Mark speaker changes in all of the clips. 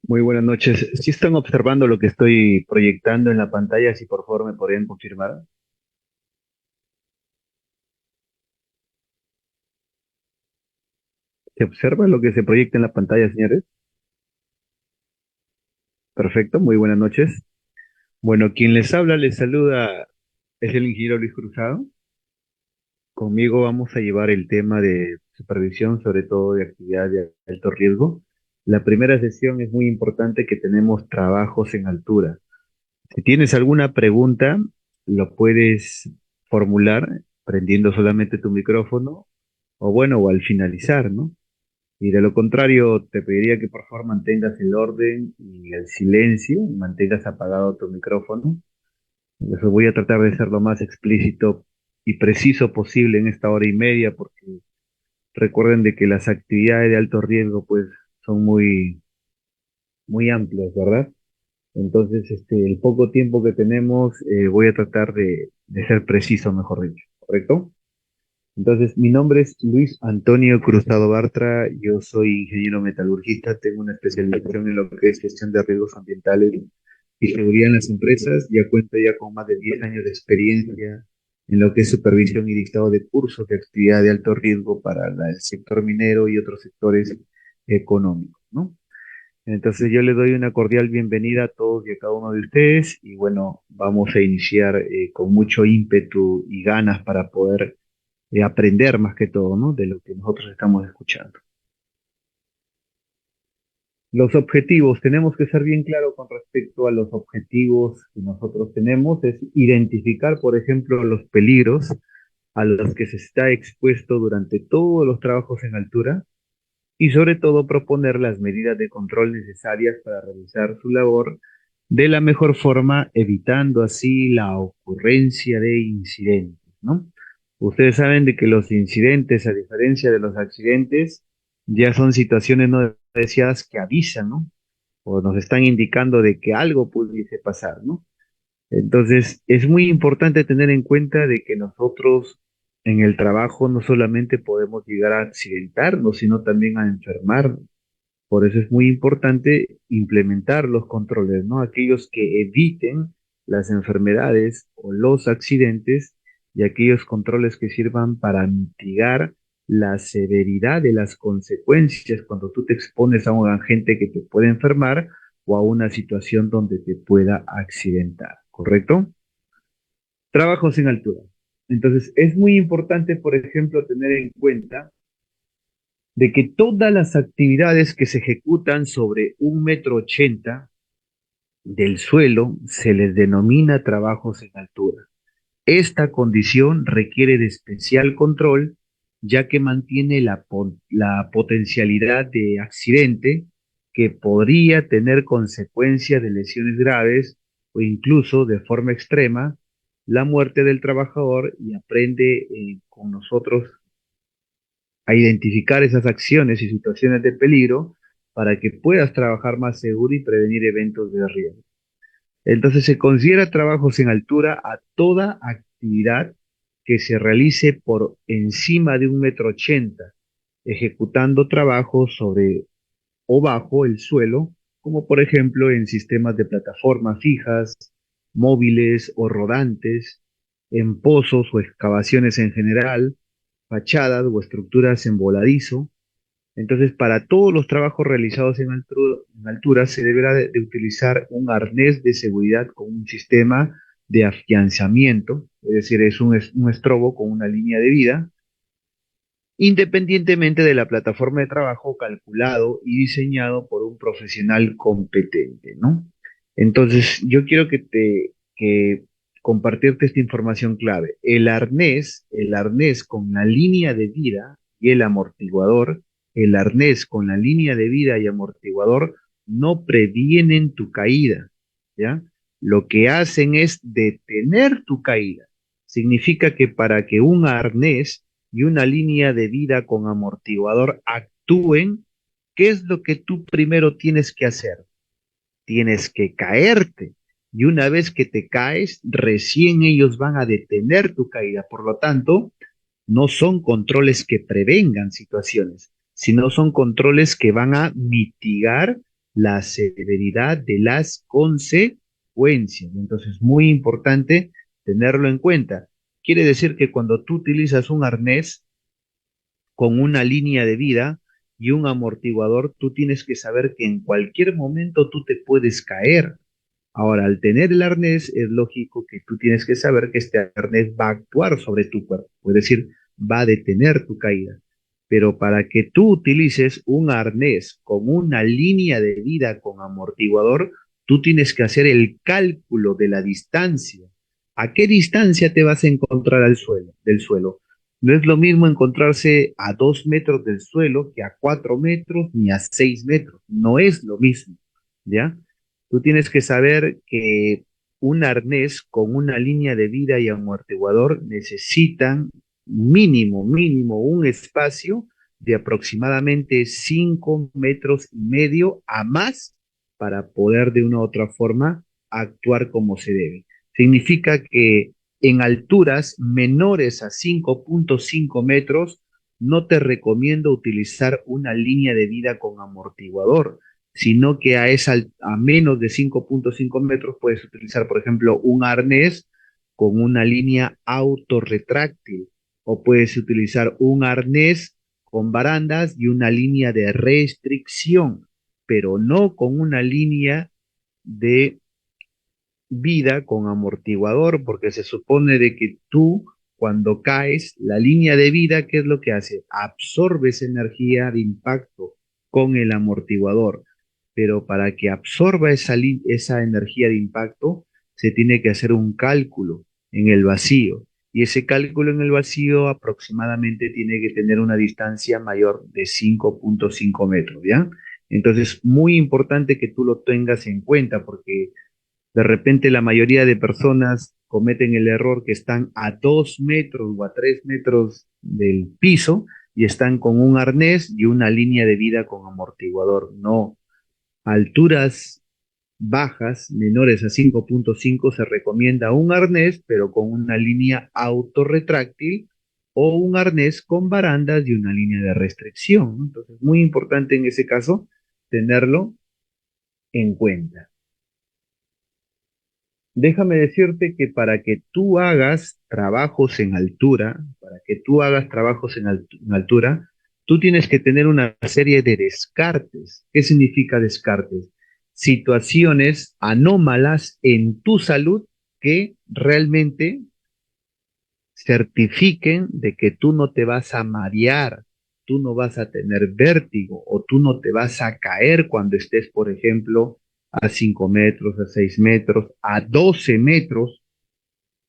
Speaker 1: Muy buenas noches. ¿Sí están observando lo que estoy proyectando en la pantalla? Si por favor me podrían confirmar. ¿Se observa lo que se proyecta en la pantalla, señores? Perfecto, muy buenas noches. Bueno, quien les habla, les saluda, es el ingeniero Luis Cruzado. Conmigo vamos a llevar el tema de supervisión, sobre todo de actividad de alto riesgo. La primera sesión es muy importante que tenemos trabajos en altura. Si tienes alguna pregunta, lo puedes formular prendiendo solamente tu micrófono o bueno, o al finalizar, ¿no? Y de lo contrario, te pediría que por favor mantengas el orden y el silencio y mantengas apagado tu micrófono. Eso voy a tratar de ser lo más explícito y preciso posible en esta hora y media, porque recuerden de que las actividades de alto riesgo pues son muy amplias, ¿verdad? Entonces, el poco tiempo que tenemos, voy a tratar de ser preciso, mejor dicho, ¿correcto? Entonces, mi nombre es Luis Antonio Cruzado Bartra, yo soy ingeniero metalurgista, tengo una especialización en lo que es gestión de riesgos ambientales y seguridad en las empresas, ya cuento ya con más de 10 años de experiencia en lo que es supervisión y dictado de cursos de actividad de alto riesgo para el sector minero y otros sectores económicos, ¿no? Entonces yo les doy una cordial bienvenida a todos y a cada uno de ustedes y bueno, vamos a iniciar con mucho ímpetu y ganas para poder aprender más que todo, ¿no? De lo que nosotros estamos escuchando. Los objetivos, tenemos que ser bien claros con respecto a los objetivos que nosotros tenemos, es identificar, por ejemplo, los peligros a los que se está expuesto durante todos los trabajos en altura y sobre todo proponer las medidas de control necesarias para realizar su labor de la mejor forma, evitando así la ocurrencia de incidentes, ¿no? Ustedes saben de que los incidentes, a diferencia de los accidentes, ya son situaciones no deseadas que avisan, ¿no? O nos están indicando de que algo pudiese pasar, ¿no? Entonces, es muy importante tener en cuenta de que nosotros en el trabajo no solamente podemos llegar a accidentarnos, sino también a enfermarnos. Por eso es muy importante implementar los controles, ¿no? Aquellos que eviten las enfermedades o los accidentes y aquellos controles que sirvan para mitigar la severidad de las consecuencias cuando tú te expones a un agente que te puede enfermar o a una situación donde te pueda accidentar, ¿correcto? Trabajos en altura. Entonces, es muy importante, por ejemplo, tener en cuenta de que todas las actividades que se ejecutan sobre 1,80 m del suelo se les denomina trabajos en altura. Esta condición requiere de especial control, ya que mantiene la potencialidad de accidente que podría tener consecuencias de lesiones graves o incluso de forma extrema la muerte del trabajador y aprende con nosotros a identificar esas acciones y situaciones de peligro para que puedas trabajar más seguro y prevenir eventos de riesgo. Entonces se considera trabajos en altura a toda actividad que se realice por encima de 1,80 m, ejecutando trabajos sobre o bajo el suelo, como por ejemplo en sistemas de plataformas fijas, móviles o rodantes, en pozos o excavaciones en general, fachadas o estructuras en voladizo. Entonces, para todos los trabajos realizados en altura se deberá de utilizar un arnés de seguridad con un sistema de afianzamiento, es decir, un estrobo con una línea de vida, independientemente de la plataforma de trabajo calculado y diseñado por un profesional competente, ¿no? Entonces, yo quiero que compartirte esta información clave. El arnés con la línea de vida y el arnés con la línea de vida y amortiguador no previenen tu caída, ¿ya? Lo que hacen es detener tu caída. Significa que para que un arnés y una línea de vida con amortiguador actúen, ¿qué es lo que tú primero tienes que hacer? Tienes que caerte. Y una vez que te caes, recién ellos van a detener tu caída. Por lo tanto, no son controles que prevengan situaciones, sino son controles que van a mitigar la severidad de las consecuencias. Entonces, muy importante tenerlo en cuenta. Quiere decir que cuando tú utilizas un arnés con una línea de vida y un amortiguador, tú tienes que saber que en cualquier momento tú te puedes caer. Ahora, al tener el arnés, es lógico que tú tienes que saber que este arnés va a actuar sobre tu cuerpo, es decir, va a detener tu caída. Pero para que tú utilices un arnés con una línea de vida con amortiguador, tú tienes que hacer el cálculo de la distancia. ¿A qué distancia te vas a encontrar del suelo? No es lo mismo encontrarse a 2 metros del suelo que a 4 metros ni a 6 metros. No es lo mismo, ¿ya? Tú tienes que saber que un arnés con una línea de vida y amortiguador necesitan mínimo un espacio de aproximadamente 5,5 metros a más para poder de una u otra forma actuar como se debe. Significa que en alturas menores a 5,5 metros no te recomiendo utilizar una línea de vida con amortiguador, sino que a menos de 5,5 metros puedes utilizar, por ejemplo, un arnés con una línea autorretráctil, o puedes utilizar un arnés con barandas y una línea de restricción, pero no con una línea de vida con amortiguador, porque se supone de que tú, cuando caes, la línea de vida, ¿qué es lo que hace? Absorbes energía de impacto con el amortiguador, pero para que absorba esa energía de impacto, se tiene que hacer un cálculo en el vacío. Y ese cálculo en el vacío aproximadamente tiene que tener una distancia mayor de 5,5 metros, ¿ya? Entonces, muy importante que tú lo tengas en cuenta porque de repente la mayoría de personas cometen el error que están a 2 metros o a 3 metros del piso y están con un arnés y una línea de vida con amortiguador. No, a alturas bajas, menores a 5,5, se recomienda un arnés, pero con una línea autorretráctil o un arnés con barandas y una línea de restricción, ¿no? Entonces, muy importante en ese caso tenerlo en cuenta. Déjame decirte que para que tú hagas trabajos en altura, para que tú hagas trabajos en altura, tú tienes que tener una serie de descartes. ¿Qué significa descartes? Situaciones anómalas en tu salud que realmente certifiquen de que tú no te vas a marear, tú no vas a tener vértigo o tú no te vas a caer cuando estés, por ejemplo, a 5 metros, a 6 metros, a 12 metros,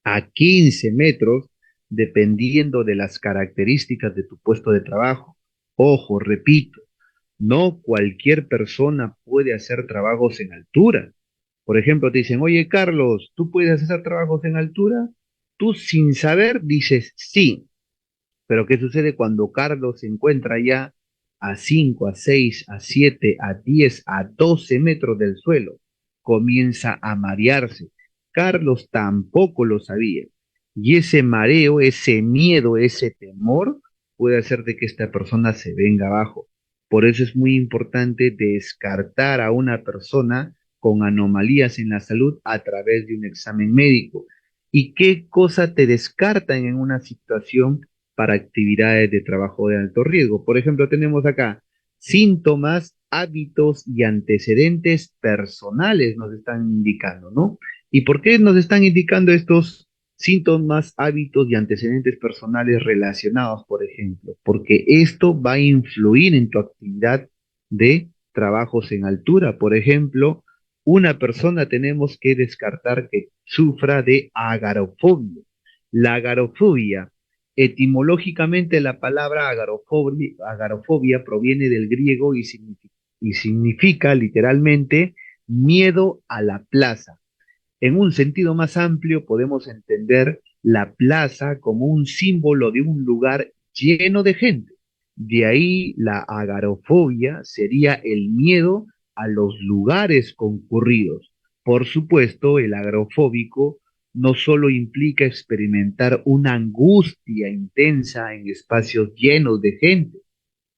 Speaker 1: a 15 metros, dependiendo de las características de tu puesto de trabajo. Ojo, repito, no cualquier persona puede hacer trabajos en altura. Por ejemplo, te dicen, oye, Carlos, ¿tú puedes hacer trabajos en altura? Tú sin saber dices sí, pero ¿qué sucede cuando Carlos se encuentra ya a 5, a 6, a 7, a 10, a 12 metros del suelo? Comienza a marearse. Carlos tampoco lo sabía. Y ese mareo, ese miedo, ese temor puede hacer de que esta persona se venga abajo. Por eso es muy importante descartar a una persona con anomalías en la salud a través de un examen médico. ¿Y qué cosa te descartan en una situación para actividades de trabajo de alto riesgo? Por ejemplo, tenemos acá síntomas, hábitos y antecedentes personales nos están indicando, ¿no? ¿Y por qué nos están indicando estos síntomas, hábitos y antecedentes personales relacionados, por ejemplo? Porque esto va a influir en tu actividad de trabajos en altura. Por ejemplo, una persona tenemos que descartar que sufra de agarofobia. La agarofobia, etimológicamente la palabra agarofobia proviene del griego y significa literalmente miedo a la plaza. En un sentido más amplio podemos entender la plaza como un símbolo de un lugar lleno de gente. De ahí la agarofobia sería el miedo a los lugares concurridos. Por supuesto, el agrofóbico no solo implica experimentar una angustia intensa en espacios llenos de gente.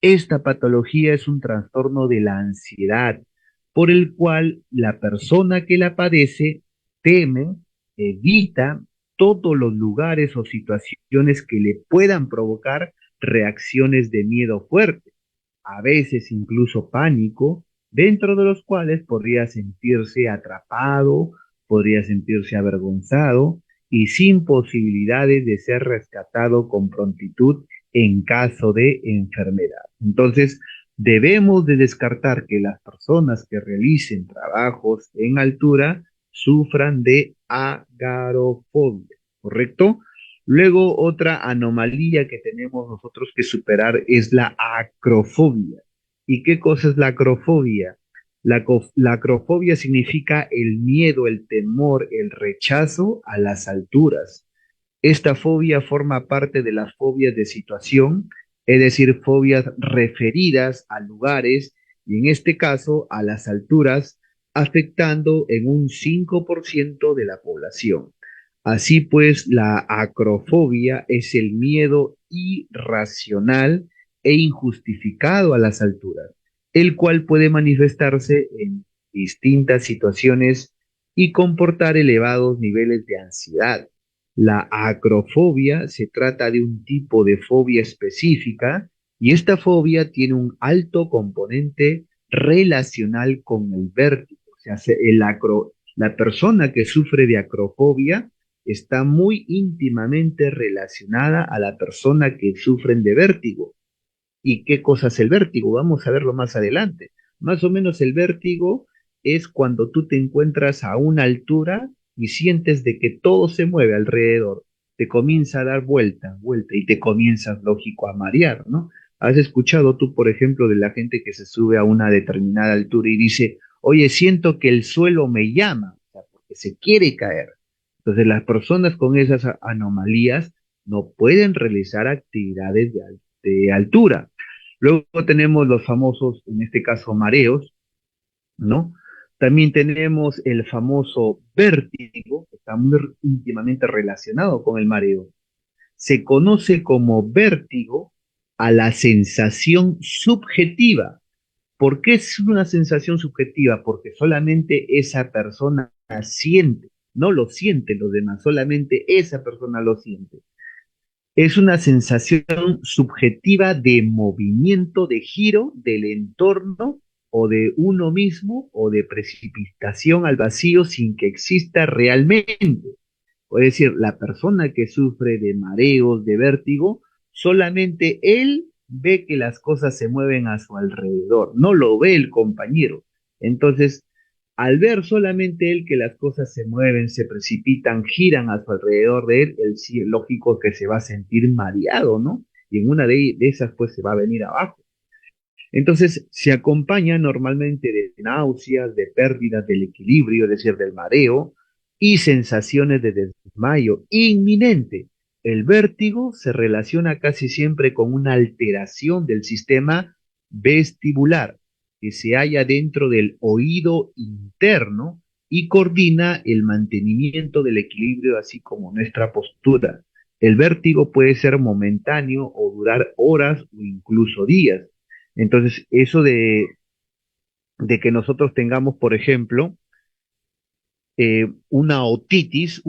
Speaker 1: Esta patología es un trastorno de la ansiedad, por el cual la persona que la padece teme, evita todos los lugares o situaciones que le puedan provocar reacciones de miedo fuerte, a veces incluso pánico, dentro de los cuales podría sentirse atrapado, podría sentirse avergonzado y sin posibilidades de ser rescatado con prontitud en caso de enfermedad. Entonces, debemos de descartar que las personas que realicen trabajos en altura sufran de agarofobia, ¿correcto? Luego, otra anomalía que tenemos nosotros que superar es la acrofobia. ¿Y qué cosa es la acrofobia? La acrofobia significa el miedo, el temor, el rechazo a las alturas. Esta fobia forma parte de las fobias de situación, es decir, fobias referidas a lugares y en este caso a las alturas, afectando en un 5% de la población. Así pues, la acrofobia es el miedo irracional e injustificado a las alturas, el cual puede manifestarse en distintas situaciones y comportar elevados niveles de ansiedad. La acrofobia se trata de un tipo de fobia específica y esta fobia tiene un alto componente relacional con el vértigo. O sea, la persona que sufre de acrofobia está muy íntimamente relacionada a la persona que sufre de vértigo. ¿Y qué cosa es el vértigo? Vamos a verlo más adelante. Más o menos el vértigo es cuando tú te encuentras a una altura y sientes de que todo se mueve alrededor. Te comienza a dar vuelta, vuelta y te comienzas, lógico, a marear, ¿no? ¿Has escuchado tú, por ejemplo, de la gente que se sube a una determinada altura y dice, oye, siento que el suelo me llama, o sea, porque se quiere caer? Entonces, las personas con esas anomalías no pueden realizar actividades de altura. Luego tenemos los famosos, en este caso, mareos, ¿no? También tenemos el famoso vértigo, que está muy íntimamente relacionado con el mareo. Se conoce como vértigo a la sensación subjetiva. ¿Por qué es una sensación subjetiva? Porque solamente esa persona siente, no lo sienten los demás, solamente esa persona lo siente. Es una sensación subjetiva de movimiento, de giro del entorno o de uno mismo o de precipitación al vacío sin que exista realmente. Es decir, la persona que sufre de mareos, de vértigo, solamente él ve que las cosas se mueven a su alrededor, no lo ve el compañero. Entonces, al ver solamente él que las cosas se mueven, se precipitan, giran a su alrededor de él, el sí, lógico que se va a sentir mareado, ¿no? Y en una de esas, pues se va a venir abajo. Entonces, se acompaña normalmente de náuseas, de pérdidas del equilibrio, es decir, del mareo, y sensaciones de desmayo inminente. El vértigo se relaciona casi siempre con una alteración del sistema vestibular que se halla dentro del oído interno y coordina el mantenimiento del equilibrio, así como nuestra postura. El vértigo puede ser momentáneo o durar horas o incluso días. Entonces, eso de que nosotros tengamos, por ejemplo, una otitis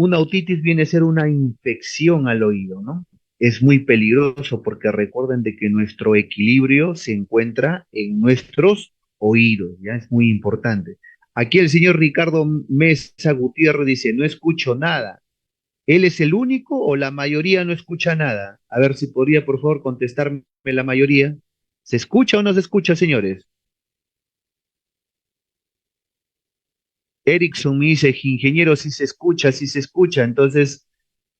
Speaker 1: viene a ser una infección al oído, ¿no? Es muy peligroso porque recuerden de que nuestro equilibrio se encuentra en nuestros oídos, ya es muy importante. Aquí el señor Ricardo Mesa Gutiérrez dice, no escucho nada. ¿Él es el único o la mayoría no escucha nada? A ver si podría, por favor, contestarme la mayoría. ¿Se escucha o no se escucha, señores? Erickson me dice, ingeniero, si se escucha, si se escucha. Entonces,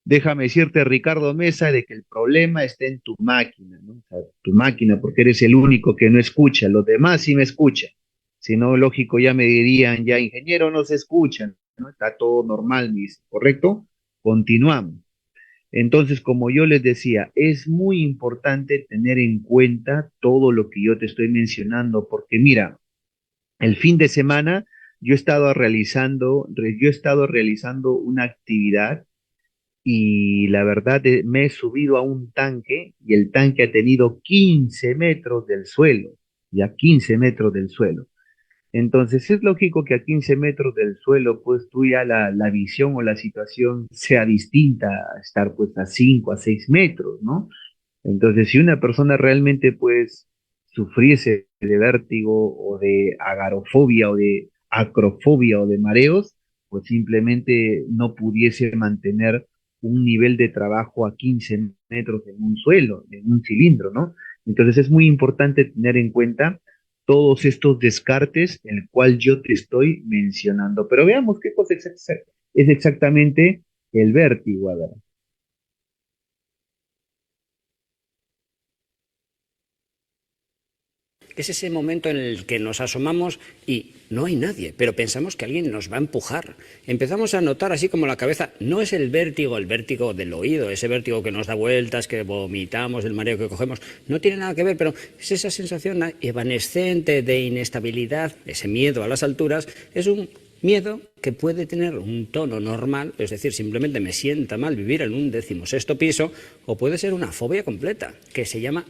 Speaker 1: déjame decirte, Ricardo Mesa, de que el problema está en tu máquina, ¿no? O sea, tu máquina, porque eres el único que no escucha, los demás sí me escuchan. Si no, lógico, ya me dirían, ya, ingeniero, no se escuchan, ¿no? Está todo normal, me dice, ¿correcto? Continuamos. Entonces, como yo les decía, es muy importante tener en cuenta todo lo que yo te estoy mencionando, porque mira, el fin de semana yo he estado realizando una actividad y la verdad me he subido a un tanque y el tanque ha tenido 15 metros del suelo, ya 15 metros del suelo. Entonces es lógico que a 15 metros del suelo, pues tú ya la visión o la situación sea distinta a estar pues a 5 a 6 metros, ¿no? Entonces, si una persona realmente pues sufriese de vértigo o de agarofobia o de acrofobia o de mareos, pues simplemente no pudiese mantener un nivel de trabajo a 15 metros en un suelo, en un cilindro, ¿no? Entonces es muy importante tener en cuenta todos estos descartes, el cual yo te estoy mencionando. Pero veamos qué cosa es exactamente el vértigo, a ver.
Speaker 2: Es ese momento en el que nos asomamos y no hay nadie, pero pensamos que alguien nos va a empujar. Empezamos a notar así como la cabeza, no es el vértigo del oído, ese vértigo que nos da vueltas, que vomitamos, el mareo que cogemos, no tiene nada que ver, pero es esa sensación evanescente de inestabilidad, ese miedo a las alturas, es un miedo que puede tener un tono normal, es decir, simplemente me sienta mal vivir en un 16º piso, o puede ser una fobia completa, que se llama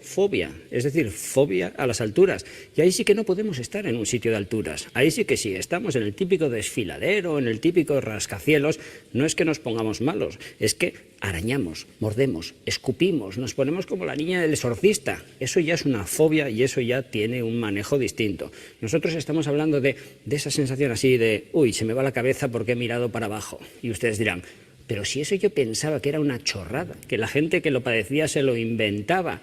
Speaker 2: fobia, es decir, fobia a las alturas. Y ahí sí que no podemos estar en un sitio de alturas. Ahí sí que sí, estamos en el típico desfiladero, en el típico rascacielos, no es que nos pongamos malos, es que arañamos, mordemos, escupimos, nos ponemos como la niña del exorcista. Eso ya es una fobia y eso ya tiene un manejo distinto. Nosotros estamos hablando de esa sensación así de, uy, se me va la cabeza porque he mirado para abajo. Y ustedes dirán, pero si eso yo pensaba que era una chorrada, que la gente que lo padecía se lo inventaba.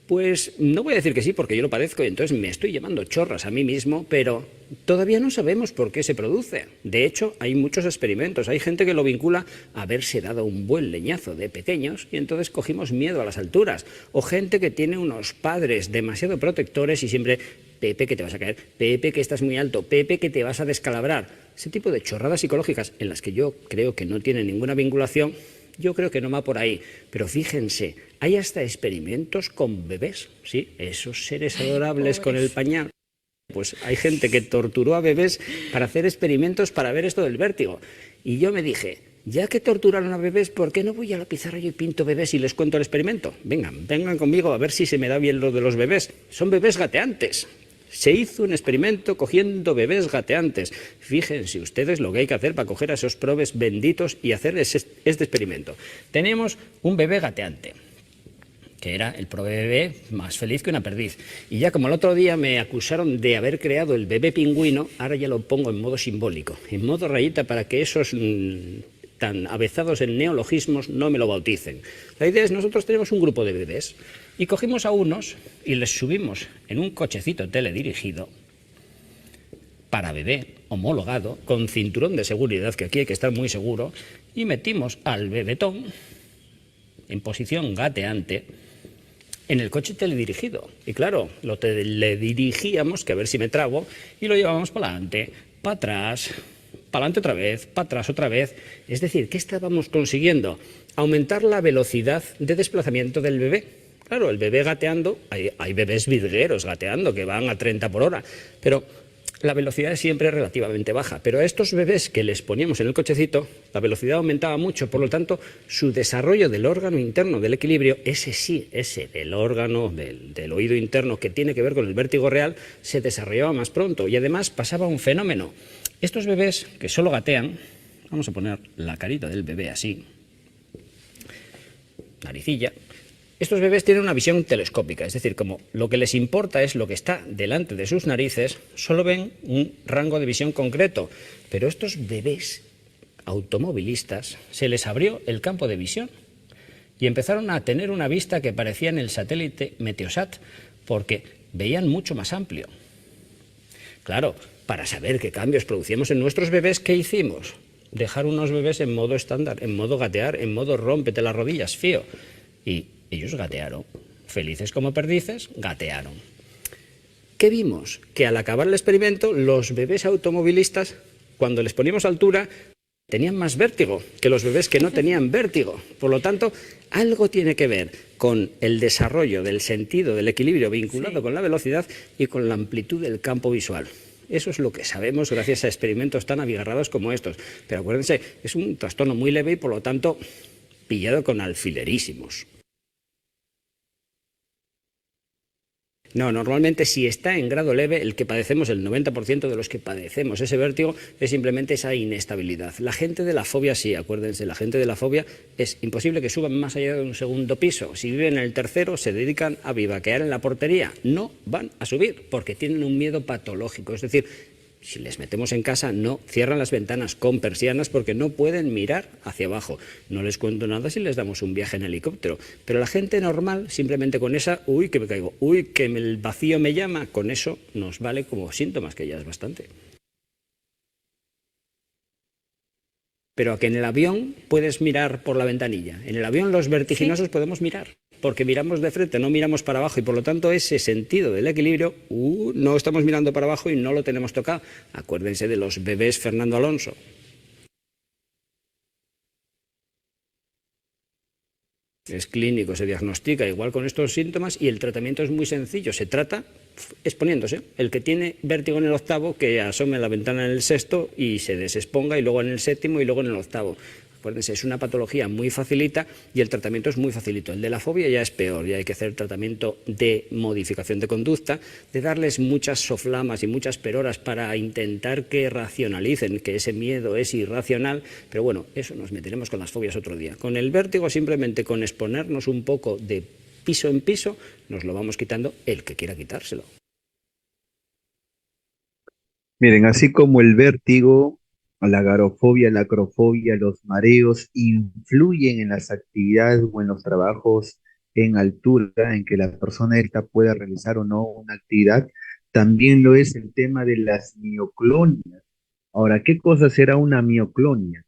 Speaker 2: Pues no voy a decir que sí, porque yo lo padezco y entonces me estoy llamando chorras a mí mismo, pero todavía no sabemos por qué se produce. De hecho, hay muchos experimentos. Hay gente que lo vincula a haberse dado un buen leñazo de pequeños y entonces cogimos miedo a las alturas. O gente que tiene unos padres demasiado protectores y siempre, Pepe, que te vas a caer, Pepe, que estás muy alto, Pepe, que te vas a descalabrar. Ese tipo de chorradas psicológicas en las que yo creo que no tienen ninguna vinculación, yo creo que no va por ahí, pero fíjense, hay hasta experimentos con bebés, ¿sí? Esos seres adorables con el
Speaker 3: Pobres.
Speaker 2: pañal. Pues hay gente que torturó a bebés para hacer experimentos para ver esto del vértigo. Y yo me dije, ya que torturaron a bebés, ¿por qué no voy a la pizarra y pinto bebés y les cuento el experimento? Vengan conmigo a ver si se me da bien lo de los bebés. Son bebés gateantes. Se hizo un experimento cogiendo bebés gateantes. Fíjense ustedes lo que hay que hacer para coger a esos probes benditos y hacer este experimento. Tenemos un bebé gateante, que era el bebé más feliz que una perdiz. Y ya como el otro día me acusaron de haber creado el bebé pingüino, ahora ya lo pongo en modo simbólico, en modo rayita para que esos tan avezados en neologismos no me lo bauticen. La idea es, nosotros tenemos un grupo de bebés y cogimos a unos y les subimos en un cochecito teledirigido para bebé homologado, con cinturón de seguridad, que aquí hay que estar muy seguro, y metimos al bebetón en posición gateante en el coche teledirigido. Y claro, lo teledirigíamos, que a ver si me trago, y lo llevábamos para adelante, para atrás, para adelante otra vez. Es decir, ¿qué estábamos consiguiendo? Aumentar la velocidad de desplazamiento del bebé. Claro, el bebé gateando, hay bebés vidrieros gateando que van a 30 por hora, pero la velocidad es siempre relativamente baja, pero a estos bebés que les poníamos en el cochecito, la velocidad aumentaba mucho, por lo tanto, su desarrollo del órgano interno del equilibrio, ese sí, ese del órgano del oído interno que tiene que ver con el vértigo real, se desarrollaba más pronto y además pasaba un fenómeno. Estos bebés que solo gatean, vamos a poner la carita del bebé así, naricilla. Estos bebés tienen una visión telescópica, es decir, como lo que les importa es lo que está delante de sus narices, solo ven un rango de visión concreto. Pero estos bebés automovilistas se les abrió el campo de visión y empezaron a tener una vista que parecía en el satélite Meteosat, porque veían mucho más amplio. Claro, para saber qué cambios producíamos en nuestros bebés, ¿qué hicimos? Dejar unos bebés en modo estándar, en modo gatear, en modo rómpete las rodillas, fío. Y ellos gatearon, felices como perdices, gatearon. ¿Qué vimos? Que al acabar el experimento, los bebés automovilistas, cuando les poníamos altura, tenían más vértigo que los bebés que no tenían vértigo. Por lo tanto, algo tiene que ver con el desarrollo del sentido del equilibrio vinculado con la velocidad y con la amplitud del campo visual. Eso es lo que sabemos gracias a experimentos tan abigarrados como estos. Pero acuérdense, es un trastorno muy leve y por lo tanto pillado con alfilerísimos. No, normalmente si está en grado leve, el que padecemos, el 90% de los que padecemos ese vértigo, es simplemente esa inestabilidad. La gente de la fobia sí, acuérdense, la gente de la fobia es imposible que suban más allá de un segundo piso. Si viven en el tercero, se dedican a vivaquear en la portería. No van a subir porque tienen un miedo patológico. Es decir, si les metemos en casa, no cierran las ventanas con persianas porque no pueden mirar hacia abajo. No les cuento nada si les damos un viaje en helicóptero. Pero la gente normal, simplemente con esa, uy, que me caigo, uy, que el vacío me llama, con eso nos vale como síntomas, que ya es bastante. Pero a que en el avión puedes mirar por la ventanilla. En el avión los
Speaker 3: Sí.
Speaker 2: vertiginosos podemos mirar, porque miramos de frente, no miramos para abajo, y por lo tanto ese sentido del equilibrio, no estamos mirando para abajo y no lo tenemos tocado. Acuérdense de los bebés Fernando Alonso. Es clínico, se diagnostica igual con estos síntomas y el tratamiento es muy sencillo. Se trata exponiéndose. El que tiene vértigo en el octavo, que asome a la ventana en el sexto y se desexponga, y luego en el séptimo y luego en el octavo. Acuérdense, es una patología muy facilita y el tratamiento es muy facilito. El de la fobia ya es peor, ya hay que hacer tratamiento de modificación de conducta, de darles muchas soflamas y muchas peroras para intentar que racionalicen que ese miedo es irracional, pero bueno, eso nos meteremos con las fobias otro día. Con el vértigo, simplemente con exponernos un poco de piso en piso, nos lo vamos quitando el que quiera quitárselo.
Speaker 1: Miren, así como el vértigo, la agorafobia, la acrofobia, los mareos influyen en las actividades o en los trabajos en altura, en que la persona esta pueda realizar o no una actividad, también lo es el tema de las mioclonias. Ahora, ¿qué cosa será una mioclonia?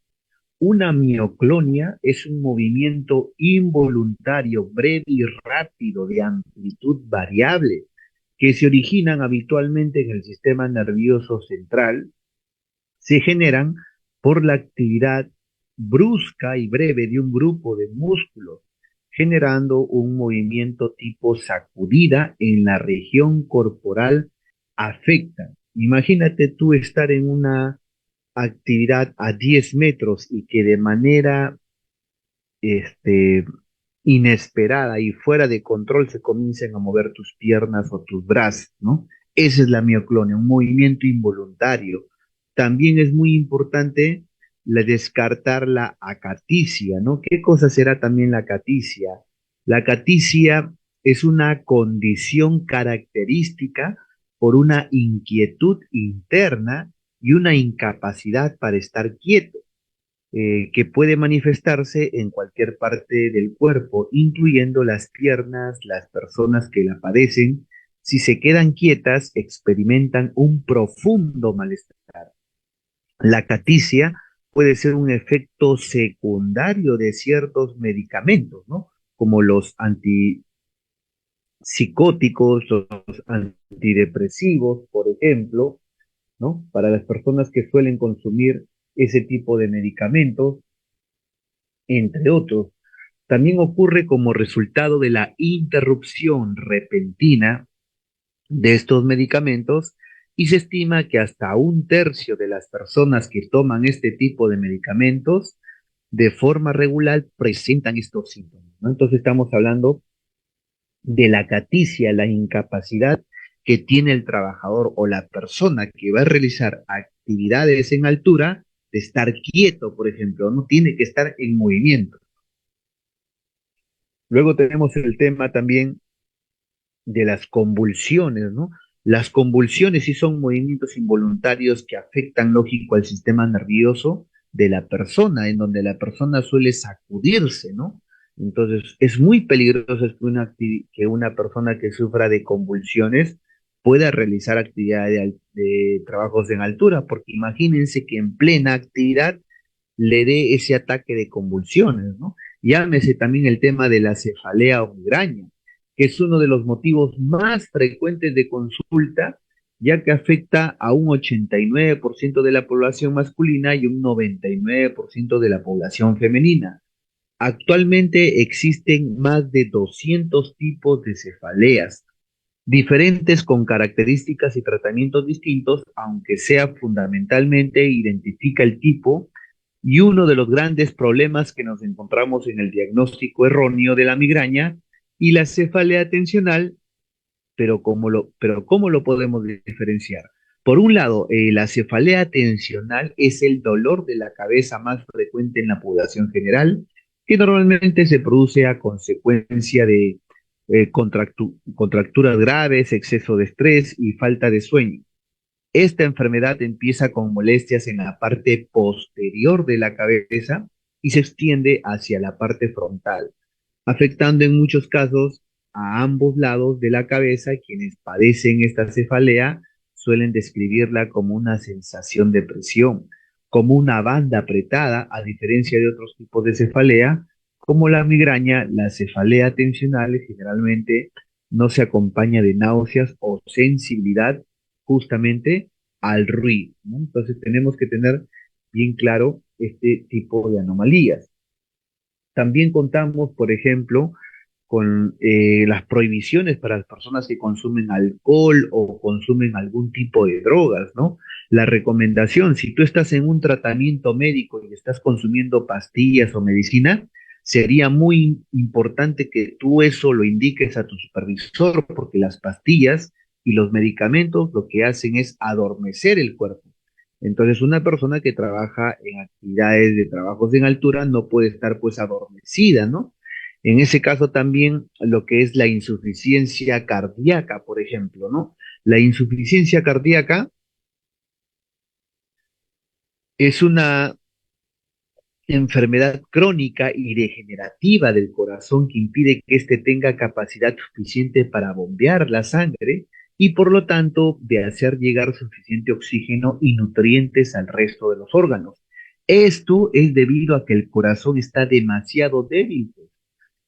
Speaker 1: Una mioclonia es un movimiento involuntario, breve y rápido de amplitud variable que se originan habitualmente en el sistema nervioso central, se generan por la actividad brusca y breve de un grupo de músculos, generando un movimiento tipo sacudida en la región corporal afecta. Imagínate tú estar en una actividad a 10 metros y que de manera este, inesperada y fuera de control se comiencen a mover tus piernas o tus brazos, ¿no? Esa es la mioclonia, un movimiento involuntario. También es muy importante descartar la acaticia, ¿no? ¿Qué cosa será también la acaticia? La acaticia es una condición característica por una inquietud interna y una incapacidad para estar quieto, que puede manifestarse en cualquier parte del cuerpo, incluyendo las piernas. Las personas que la padecen, si se quedan quietas, experimentan un profundo malestar. La caticia puede ser un efecto secundario de ciertos medicamentos, ¿no? Como los antipsicóticos, los antidepresivos, por ejemplo, ¿no? Para las personas que suelen consumir ese tipo de medicamentos, entre otros. También ocurre como resultado de la interrupción repentina de estos medicamentos, y se estima que hasta un tercio de las personas que toman este tipo de medicamentos de forma regular presentan estos síntomas, ¿no? Entonces estamos hablando de la caticia, la incapacidad que tiene el trabajador o la persona que va a realizar actividades en altura de estar quieto, por ejemplo, no tiene que estar en movimiento. Luego tenemos el tema también de las convulsiones, ¿no? Las convulsiones sí son movimientos involuntarios que afectan, lógico, al sistema nervioso de la persona, en donde la persona suele sacudirse, ¿no? Entonces, es muy peligroso que una persona que sufra de convulsiones pueda realizar actividades de trabajos en altura, porque imagínense que en plena actividad le dé ese ataque de convulsiones, ¿no? Llámese también el tema de la cefalea o migraña, que es uno de los motivos más frecuentes de consulta, ya que afecta a un 89% de la población masculina y un 99% de la población femenina. Actualmente existen más de 200 tipos de cefaleas, diferentes con características y tratamientos distintos, aunque sea fundamentalmente identifica el tipo. Y uno de los grandes problemas que nos encontramos en el diagnóstico erróneo de la migraña y la cefalea tensional pero ¿cómo lo podemos diferenciar? Por un lado, la cefalea tensional es el dolor de la cabeza más frecuente en la población general, que normalmente se produce a consecuencia de contracturas graves, exceso de estrés y falta de sueño. Esta enfermedad empieza con molestias en la parte posterior de la cabeza y se extiende hacia la parte frontal, afectando en muchos casos a ambos lados de la cabeza. Quienes padecen esta cefalea suelen describirla como una sensación de presión, como una banda apretada, a diferencia de otros tipos de cefalea, como la migraña. La cefalea tensional generalmente no se acompaña de náuseas o sensibilidad justamente al ruido, ¿no? Entonces tenemos que tener bien claro este tipo de anomalías. También contamos, por ejemplo, con las prohibiciones para las personas que consumen alcohol o consumen algún tipo de drogas, ¿no? La recomendación, si tú estás en un tratamiento médico y estás consumiendo pastillas o medicina, sería muy importante que tú eso lo indiques a tu supervisor, porque las pastillas y los medicamentos lo que hacen es adormecer el cuerpo. Entonces, una persona que trabaja en actividades de trabajos en altura no puede estar pues adormecida, ¿no? En ese caso también lo que es la insuficiencia cardíaca, por ejemplo, ¿no? La insuficiencia cardíaca es una enfermedad crónica y degenerativa del corazón que impide que éste tenga capacidad suficiente para bombear la sangre y por lo tanto de hacer llegar suficiente oxígeno y nutrientes al resto de los órganos. Esto es debido a que el corazón está demasiado débil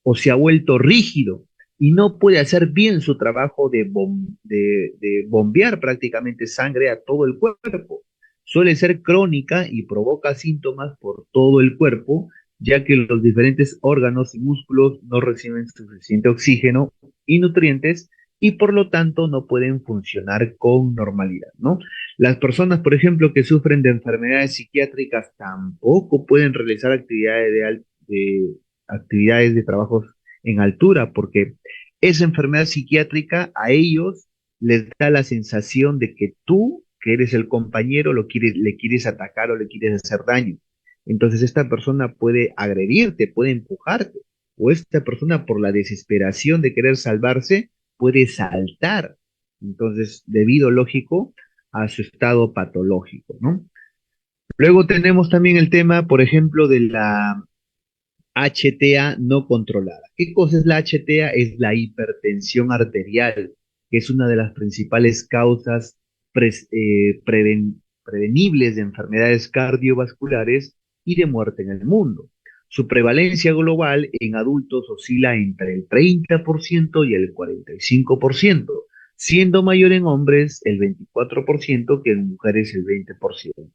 Speaker 1: o se ha vuelto rígido y no puede hacer bien su trabajo de bombear prácticamente sangre a todo el cuerpo. Suele ser crónica y provoca síntomas por todo el cuerpo, ya que los diferentes órganos y músculos no reciben suficiente oxígeno y nutrientes y por lo tanto no pueden funcionar con normalidad, ¿no? Las personas, por ejemplo, que sufren de enfermedades psiquiátricas tampoco pueden realizar actividades de trabajos en altura, porque esa enfermedad psiquiátrica a ellos les da la sensación de que tú, que eres el compañero, le quieres atacar o le quieres hacer daño. Entonces esta persona puede agredirte, puede empujarte, o esta persona por la desesperación de querer salvarse puede saltar. Entonces, debido, lógico, a su estado patológico, ¿no? Luego tenemos también el tema, por ejemplo, de la HTA no controlada. ¿Qué cosa es la HTA? Es la hipertensión arterial, que es una de las principales causas prevenibles de enfermedades cardiovasculares y de muerte en el mundo. Su prevalencia global en adultos oscila entre el 30% y el 45%, siendo mayor en hombres el 24% que en mujeres el 20%.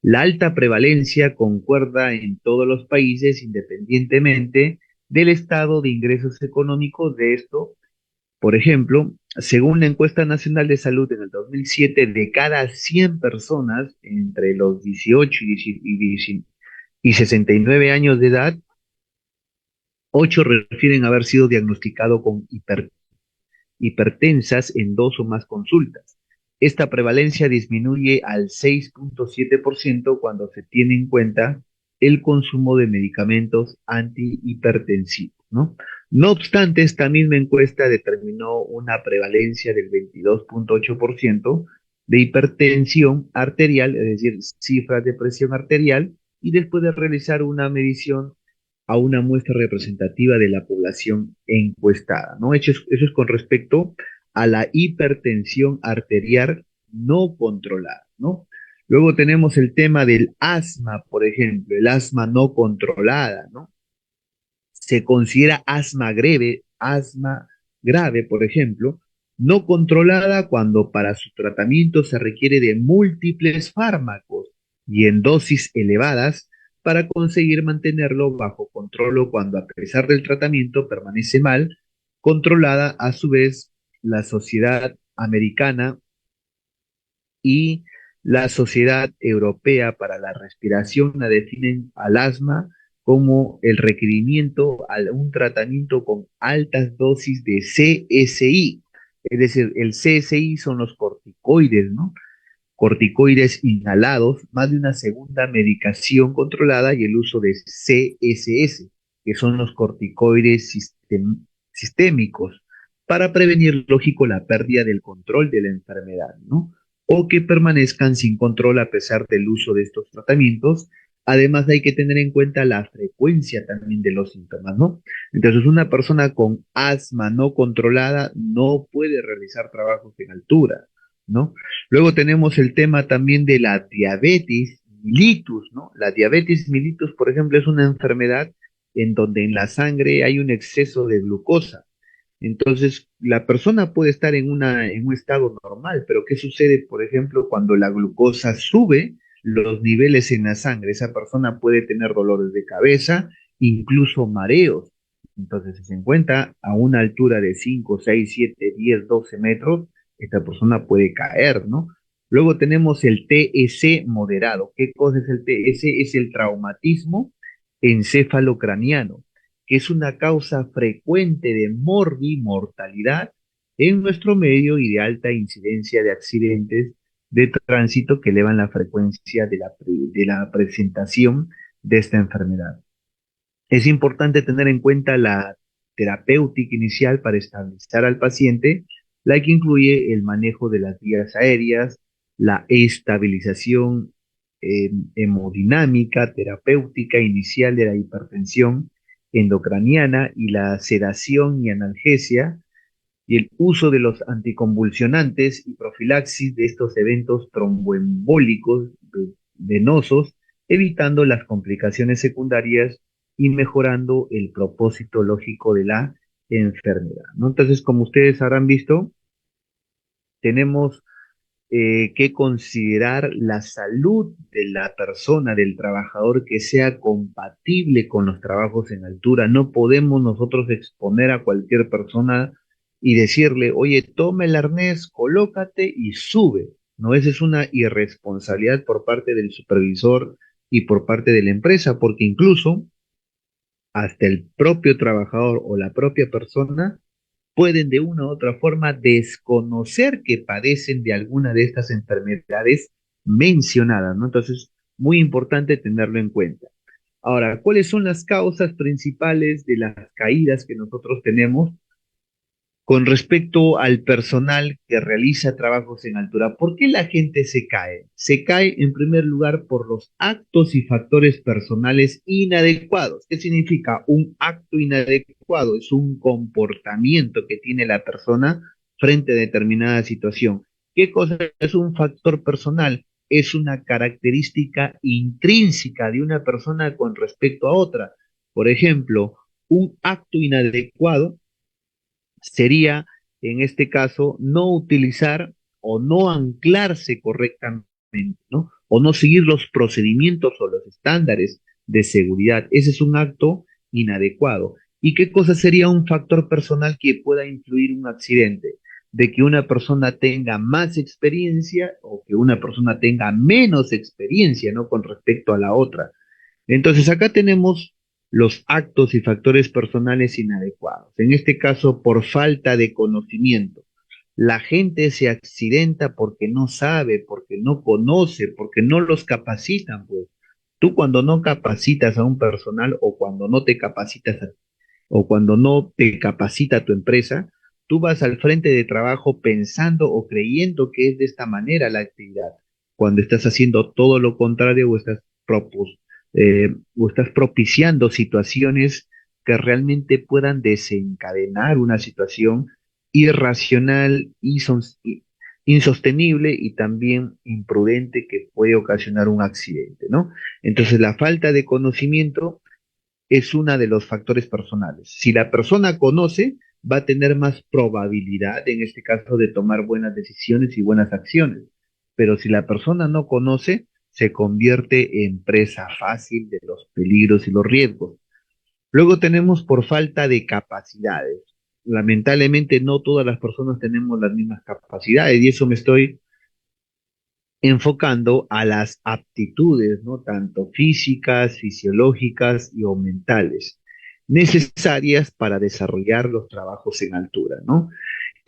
Speaker 1: La alta prevalencia concuerda en todos los países independientemente del estado de ingresos económicos de esto. Por ejemplo, según la encuesta nacional de salud en el 2007, de cada 100 personas entre los 18 y 69 años de edad, 8 refieren haber sido diagnosticados con hipertensas en dos o más consultas. Esta prevalencia disminuye al 6.7% cuando se tiene en cuenta el consumo de medicamentos antihipertensivos, ¿no? No obstante, esta misma encuesta determinó una prevalencia del 22.8% de hipertensión arterial, es decir, cifras de presión arterial, y después de realizar una medición a una muestra representativa de la población encuestada, ¿no? Eso es con respecto a la hipertensión arterial no controlada, ¿no? Luego tenemos el tema del asma, por ejemplo, el asma no controlada, ¿no? Se considera asma grave, por ejemplo, no controlada cuando para su tratamiento se requiere de múltiples fármacos y en dosis elevadas para conseguir mantenerlo bajo control o cuando a pesar del tratamiento permanece mal controlada. A su vez, la Sociedad Americana y la Sociedad Europea para la Respiración la definen al asma como el requerimiento a un tratamiento con altas dosis de CSI, Es decir, el CSI son los corticoides, ¿no? Corticoides inhalados, más de una segunda medicación controlada y el uso de CSS, que son los corticoides sistémicos, para prevenir, lógico, la pérdida del control de la enfermedad, ¿no? O que permanezcan sin control a pesar del uso de estos tratamientos. Además, hay que tener en cuenta la frecuencia también de los síntomas, ¿no? Entonces, una persona con asma no controlada no puede realizar trabajos en altura, ¿no? Luego tenemos el tema también de la diabetes mellitus, ¿no? La diabetes mellitus, por ejemplo, es una enfermedad en donde en la sangre hay un exceso de glucosa. Entonces, la persona puede estar en un estado normal, pero ¿qué sucede, por ejemplo, cuando la glucosa sube los niveles en la sangre? Esa persona puede tener dolores de cabeza, incluso mareos. Entonces, si se encuentra a una altura de 5, 6, 7, 10, 12 metros, esta persona puede caer, ¿no? Luego tenemos el TEC moderado. ¿Qué cosa es el TEC? Es el traumatismo encefalocraniano, que es una causa frecuente de morbimortalidad en nuestro medio y de alta incidencia de accidentes de tránsito que elevan la frecuencia de la presentación de esta enfermedad. Es importante tener en cuenta la terapéutica inicial para estabilizar al paciente, la que incluye el manejo de las vías aéreas, la estabilización hemodinámica, terapéutica inicial de la hipertensión endocraniana y la sedación y analgesia, y el uso de los anticonvulsionantes y profilaxis de estos eventos tromboembólicos venosos, evitando las complicaciones secundarias y mejorando el propósito lógico de la enfermedad, ¿no? Entonces, como ustedes habrán visto, tenemos que considerar la salud de la persona, del trabajador, que sea compatible con los trabajos en altura. No podemos nosotros exponer a cualquier persona y decirle, oye, toma el arnés, colócate y sube. No, esa es una irresponsabilidad por parte del supervisor y por parte de la empresa, porque incluso hasta el propio trabajador o la propia persona pueden de una u otra forma desconocer que padecen de alguna de estas enfermedades mencionadas, ¿no? Entonces, muy importante tenerlo en cuenta. Ahora, ¿cuáles son las causas principales de las caídas que nosotros tenemos con respecto al personal que realiza trabajos en altura? ¿Por qué la gente se cae? Se cae en primer lugar por los actos y factores personales inadecuados. ¿Qué significa un acto inadecuado? Es un comportamiento que tiene la persona frente a determinada situación. ¿Qué cosa es un factor personal? Es una característica intrínseca de una persona con respecto a otra. Por ejemplo, un acto inadecuado sería, en este caso, no utilizar o no anclarse correctamente, ¿no? O no seguir los procedimientos o los estándares de seguridad. Ese es un acto inadecuado. ¿Y qué cosa sería un factor personal que pueda influir un accidente? De que una persona tenga más experiencia o que una persona tenga menos experiencia, ¿no? Con respecto a la otra. Entonces, acá tenemos los actos y factores personales inadecuados. En este caso, por falta de conocimiento. La gente se accidenta porque no sabe, porque no conoce, porque no los capacitan, pues. Tú cuando no capacitas a un personal o cuando no te capacitas o cuando no te capacita tu empresa, tú vas al frente de trabajo pensando o creyendo que es de esta manera la actividad, cuando estás haciendo todo lo contrario o estás propiciando situaciones que realmente puedan desencadenar una situación irracional y insostenible y también imprudente que puede ocasionar un accidente, ¿no? Entonces, la falta de conocimiento es uno de los factores personales. Si la persona conoce, va a tener más probabilidad, en este caso, de tomar buenas decisiones y buenas acciones. Pero si la persona no conoce, se convierte en presa fácil de los peligros y los riesgos. Luego tenemos por falta de capacidades. Lamentablemente no todas las personas tenemos las mismas capacidades y eso me estoy enfocando a las aptitudes, ¿no? Tanto físicas, fisiológicas y o mentales, necesarias para desarrollar los trabajos en altura, ¿no?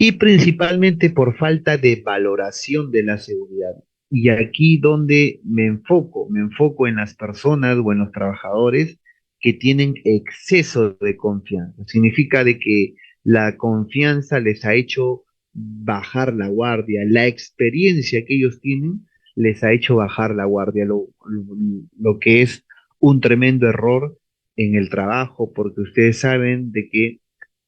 Speaker 1: y principalmente por falta de valoración de la seguridad. Y aquí donde me enfoco en las personas o en los trabajadores que tienen exceso de confianza. Significa de que la confianza les ha hecho bajar la guardia, la experiencia que ellos tienen les ha hecho bajar la guardia, lo que es un tremendo error en el trabajo, porque ustedes saben de que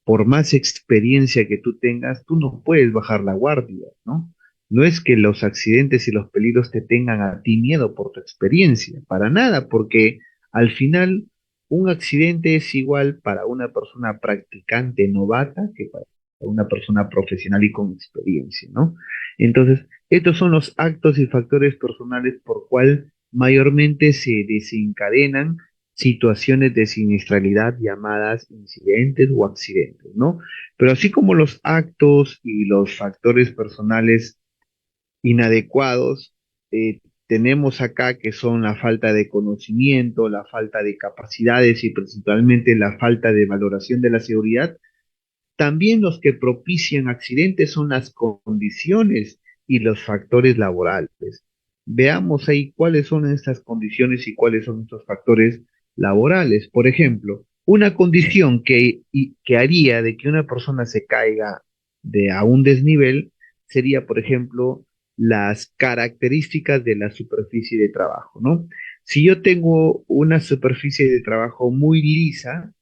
Speaker 1: por más experiencia que tú tengas, tú no puedes bajar la guardia, ¿no? No es que los accidentes y los peligros te tengan a ti miedo por tu experiencia, para nada, porque al final un accidente es igual para una persona practicante novata que para una persona profesional y con experiencia, ¿no? Entonces, estos son los actos y factores personales por cual mayormente se desencadenan situaciones de siniestralidad llamadas incidentes o accidentes, ¿no? Pero así como los actos y los factores personales inadecuados, tenemos acá que son la falta de conocimiento, la falta de capacidades y principalmente la falta de valoración de la seguridad. También los que propician accidentes son las condiciones y los factores laborales. Veamos ahí cuáles son estas condiciones y cuáles son estos factores laborales. Por ejemplo, una condición que haría de que una persona se caiga de a un desnivel sería, por ejemplo, las características de la superficie de trabajo, ¿no? Si yo tengo una superficie de trabajo muy lisa,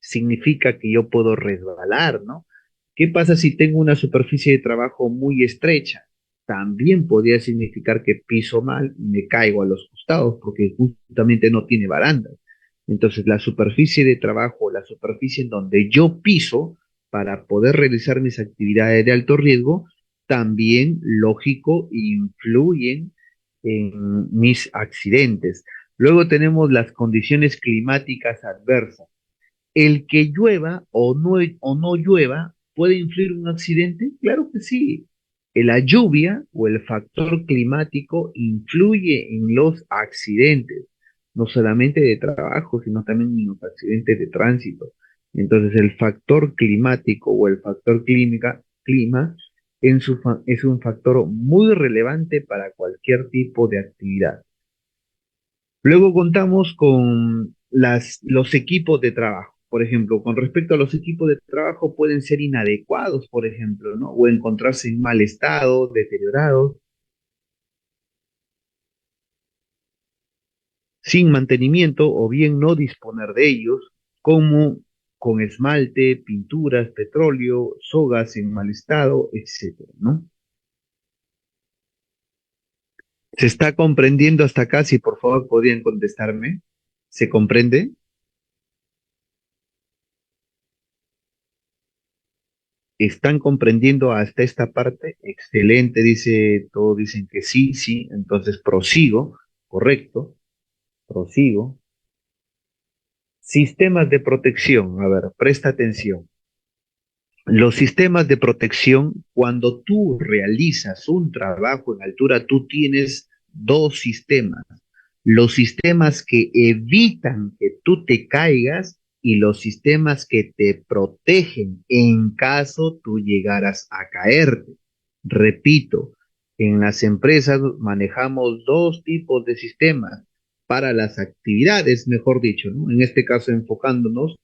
Speaker 1: significa que yo puedo resbalar, ¿no? ¿Qué pasa si tengo una superficie de trabajo muy estrecha? También podría significar que piso mal y me caigo a los costados porque justamente no tiene barandas. Entonces, la superficie de trabajo, la superficie en donde yo piso para poder realizar mis actividades de alto riesgo, también, lógico, influyen en mis accidentes. Luego tenemos las condiciones climáticas adversas. ¿El que llueva o no llueva puede influir en un accidente? Claro que sí. La lluvia o el factor climático influye en los accidentes, no solamente de trabajo, sino también en los accidentes de tránsito. Entonces, el factor climático o el factor clima es un factor muy relevante para cualquier tipo de actividad. Luego contamos con los equipos de trabajo. Por ejemplo, con respecto a los equipos de trabajo pueden ser inadecuados, por ejemplo, ¿no? O encontrarse en mal estado, deteriorados, sin mantenimiento o bien no disponer de ellos, como con esmalte, pinturas, petróleo, sogas en mal estado, etcétera, ¿no? ¿Se está comprendiendo hasta acá? Si por favor podrían contestarme. ¿Se comprende? ¿Están comprendiendo hasta esta parte? Excelente, dice, todos dicen que sí, sí, entonces prosigo, correcto, prosigo. Sistemas de protección, a ver, presta atención. Los sistemas de protección, cuando tú realizas un trabajo en altura, tú tienes dos sistemas. Los sistemas que evitan que tú te caigas y los sistemas que te protegen en caso tú llegaras a caerte. Repito, en las empresas manejamos dos tipos de sistemas para las actividades, mejor dicho, ¿no? En este caso enfocándonos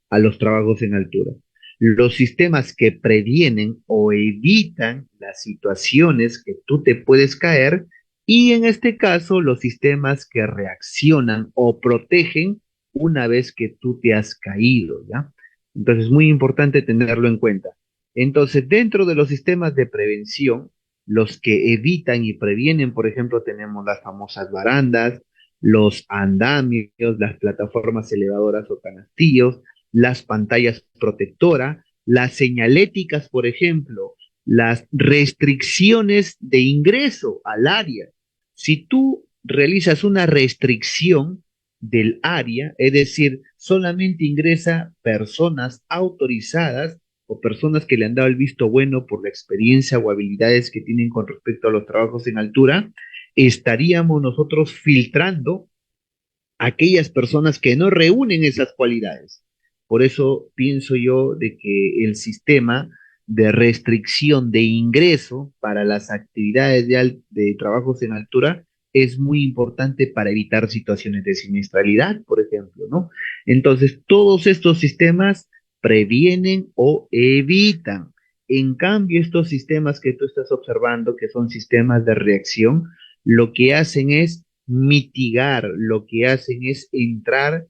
Speaker 1: a los trabajos en altura. Los sistemas que previenen o evitan las situaciones que tú te puedes caer y en este caso los sistemas que reaccionan o protegen una vez que tú te has caído, ¿ya? Entonces es muy importante tenerlo en cuenta. Entonces, dentro de los sistemas de prevención, los que evitan y previenen, por ejemplo, tenemos las famosas barandas, los andamios, las plataformas elevadoras o canastillos, las pantallas protectoras, las señaléticas, por ejemplo, las restricciones de ingreso al área. Si tú realizas una restricción del área, es decir, solamente ingresa personas autorizadas o personas que le han dado el visto bueno por la experiencia o habilidades que tienen con respecto a los trabajos en altura, estaríamos nosotros filtrando aquellas personas que no reúnen esas cualidades. Por eso pienso yo de que el sistema de restricción de ingreso para las actividades de trabajos en altura es muy importante para evitar situaciones de siniestralidad, por ejemplo, ¿no? Entonces, todos estos sistemas previenen o evitan. En cambio, estos sistemas que tú estás observando, que son sistemas de reacción, lo que hacen es mitigar, lo que hacen es entrar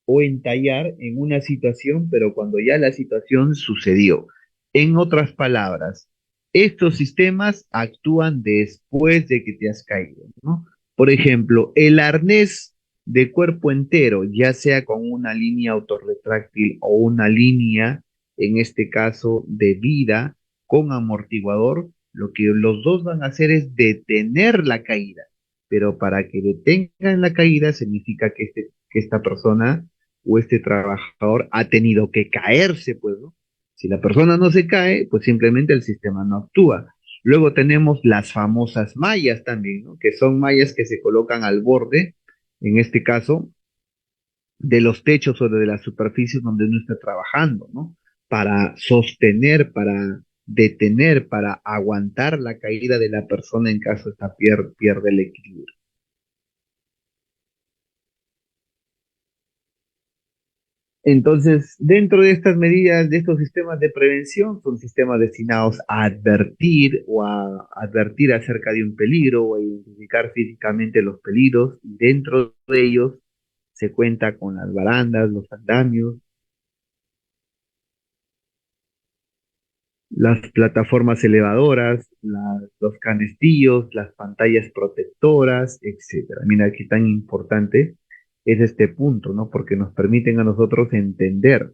Speaker 1: o entallar en una situación, pero cuando ya la situación sucedió. En otras palabras, estos sistemas actúan después de que te has caído, ¿no? Por ejemplo, el arnés de cuerpo entero, ya sea con una línea autorretráctil o una línea, en este caso, de vida con amortiguador, lo que los dos van a hacer es detener la caída. Pero para que detengan la caída significa que esta persona o este trabajador ha tenido que caerse, pues, ¿no? Si la persona no se cae, pues simplemente el sistema no actúa. Luego tenemos las famosas mallas también, ¿no? Que son mallas que se colocan al borde, en este caso, de los techos o de las superficies donde uno está trabajando, ¿no? Para sostener, para detener, para aguantar la caída de la persona en caso esta pierde el equilibrio. Entonces, dentro de estas medidas, de estos sistemas de prevención, son sistemas destinados a advertir o a advertir acerca de un peligro o a identificar físicamente los peligros. Dentro de ellos se cuenta con las barandas, los andamios, las plataformas elevadoras, los canestillos, las pantallas protectoras, etcétera. Mira qué tan importante es este punto, ¿no? Porque nos permiten a nosotros entender.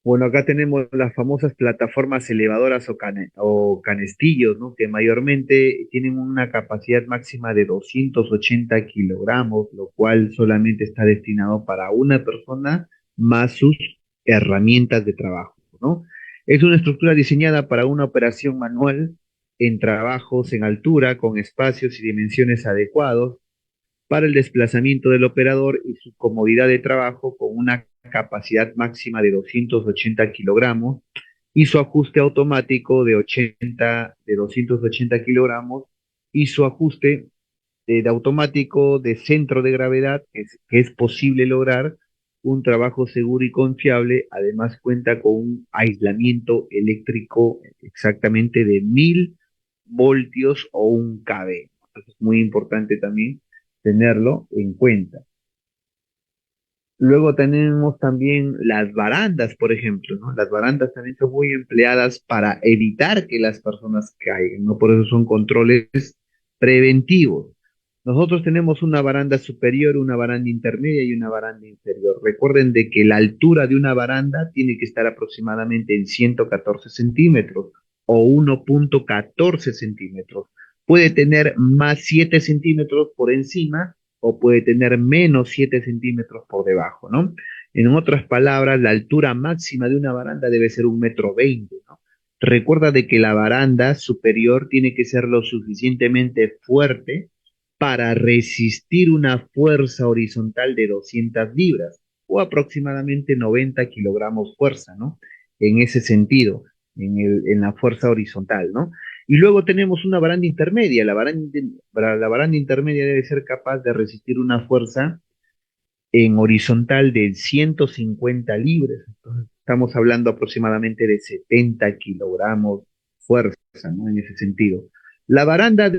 Speaker 1: Bueno, acá tenemos las famosas plataformas elevadoras o canestillos, ¿no? Que mayormente tienen una capacidad máxima de 280 kilogramos, lo cual solamente está destinado para una persona más sus herramientas de trabajo, ¿no? Es una estructura diseñada para una operación manual en trabajos en altura, con espacios y dimensiones adecuados para el desplazamiento del operador y su comodidad de trabajo con una capacidad máxima de 280 kilogramos y su ajuste automático de 280 kilogramos y su ajuste de automático de centro de gravedad, que es posible lograr un trabajo seguro y confiable. Además cuenta con un aislamiento eléctrico exactamente de 1000 voltios o 1 kV. Entonces es muy importante también tenerlo en cuenta. Luego tenemos también las barandas, por ejemplo, ¿no? Las barandas también son muy empleadas para evitar que las personas caigan, ¿no? Por eso son controles preventivos. Nosotros tenemos una baranda superior, una baranda intermedia y una baranda inferior. Recuerden de que la altura de una baranda tiene que estar aproximadamente en 114 centímetros o 1,14 centímetros. Puede tener más 7 centímetros por encima o puede tener menos 7 centímetros por debajo, ¿no? En otras palabras, la altura máxima de una baranda debe ser 1,20 m, ¿no? Recuerda de que la baranda superior tiene que ser lo suficientemente fuerte para resistir una fuerza horizontal de 200 libras o aproximadamente 90 kilogramos fuerza, ¿no? En ese sentido, en la fuerza horizontal, ¿no? Y luego tenemos una baranda intermedia. La baranda intermedia debe ser capaz de resistir una fuerza en horizontal de 150 libras. Entonces, estamos hablando aproximadamente de 70 kilogramos fuerza, ¿no? En ese sentido. La baranda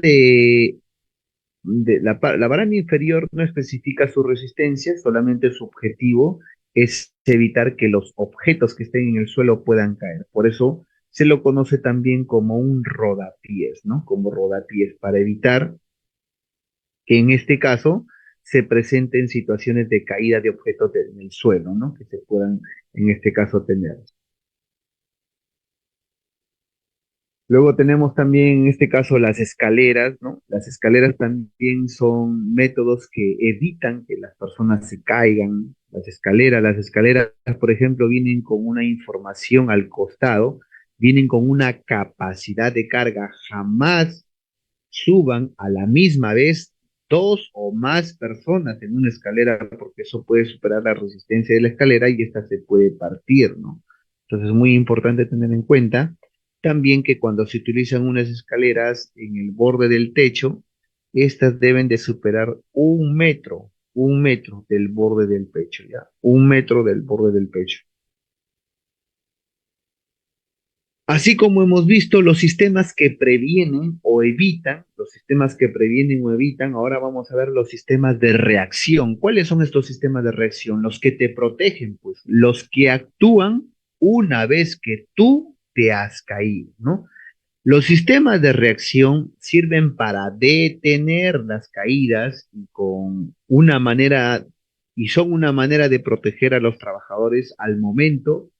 Speaker 1: la baranda inferior no especifica su resistencia, solamente su objetivo es evitar que los objetos que estén en el suelo puedan caer. Por eso se lo conoce también como un rodapiés, ¿no? Como rodapiés, para evitar que en este caso se presenten situaciones de caída de objetos en el suelo, ¿no? Que se puedan en este caso tener. Luego tenemos también en este caso las escaleras, ¿no? Las escaleras también son métodos que evitan que las personas se caigan. Las escaleras, por ejemplo, vienen con una información al costado, vienen con una capacidad de carga. Jamás suban a la misma vez dos o más personas en una escalera, porque eso puede superar la resistencia de la escalera y esta se puede partir, ¿no? Entonces es muy importante tener en cuenta también que cuando se utilizan unas escaleras en el borde del techo, estas deben de superar 1 metro del borde del pecho, ¿ya? 1 metro del borde del pecho. Así como hemos visto los sistemas que previenen o evitan, los sistemas que previenen o evitan, ahora vamos a ver los sistemas de reacción. ¿Cuáles son estos sistemas de reacción? Los que te protegen, pues, los que actúan una vez que tú te has caído, ¿no? Los sistemas de reacción sirven para detener las caídas y con una manera, y son una manera de proteger a los trabajadores al momento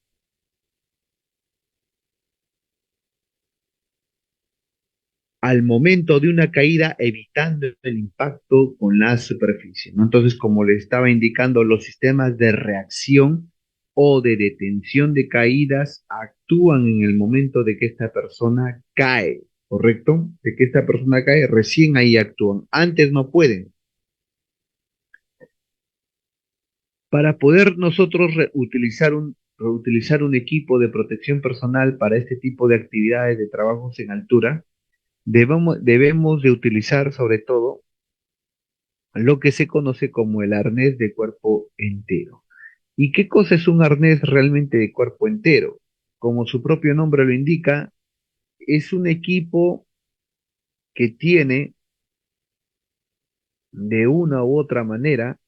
Speaker 1: de una caída, evitando el impacto con la superficie, ¿no? Entonces, como le estaba indicando, los sistemas de reacción o de detención de caídas actúan en el momento de que esta persona cae, ¿correcto? De que esta persona cae, recién ahí actúan. Antes no pueden. Para poder nosotros reutilizar un equipo de protección personal para este tipo de actividades de trabajos en altura, debemos de utilizar sobre todo lo que se conoce como el arnés de cuerpo entero. ¿Y qué cosa es un arnés realmente de cuerpo entero? Como su propio nombre lo indica, es un equipo que tiene de una u otra manera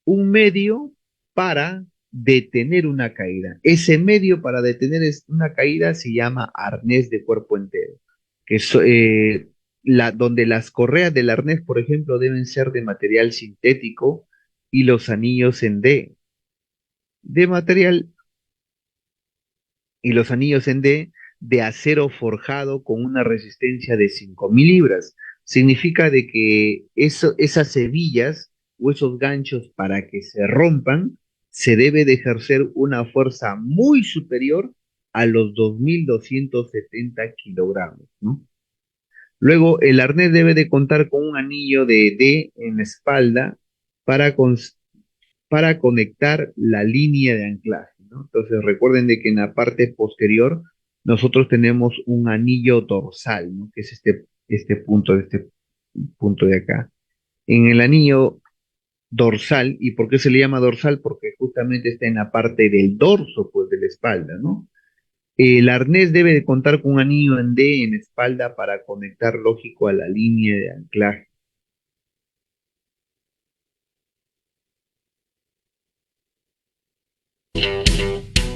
Speaker 1: un medio para detener una caída. Ese medio para detener una caída se llama arnés de cuerpo entero, que es, donde las correas del arnés, por ejemplo, deben ser de material sintético y los anillos en D de material y los anillos en D de acero forjado con una resistencia de 5.000 libras. Significa de que esas hebillas o esos ganchos para que se rompan, se debe de ejercer una fuerza muy superior a los 2.270 kilogramos, ¿no? Luego, el arnés debe de contar con un anillo de D en la espalda para, para conectar la línea de anclaje, ¿no? Entonces recuerden de que en la parte posterior nosotros tenemos un anillo dorsal, ¿no? Que es este punto de acá. En el anillo dorsal, ¿y por qué se le llama dorsal? Porque justamente está en la parte del dorso, pues, de la espalda, ¿no? El arnés debe de contar con un anillo en D en la espalda para conectar, lógico, a la línea de anclaje.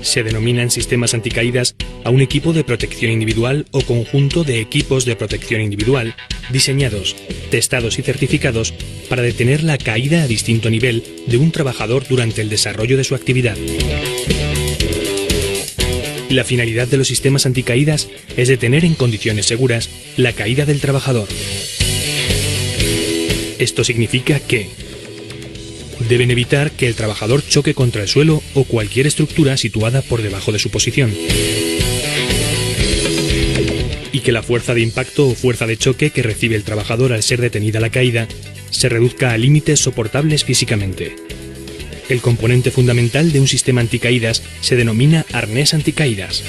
Speaker 3: Se denominan sistemas anticaídas a un equipo de protección individual o conjunto de equipos de protección individual, diseñados, testados y certificados para detener la caída a distinto nivel de un trabajador durante el desarrollo de su actividad. La finalidad de los sistemas anticaídas es detener en condiciones seguras la caída del trabajador. Esto significa que deben evitar que el trabajador choque contra el suelo o cualquier estructura situada por debajo de su posición, y que la fuerza de impacto o fuerza de choque que recibe el trabajador al ser detenida la caída se reduzca a límites soportables físicamente. El componente fundamental de un sistema anticaídas se denomina arnés anticaídas.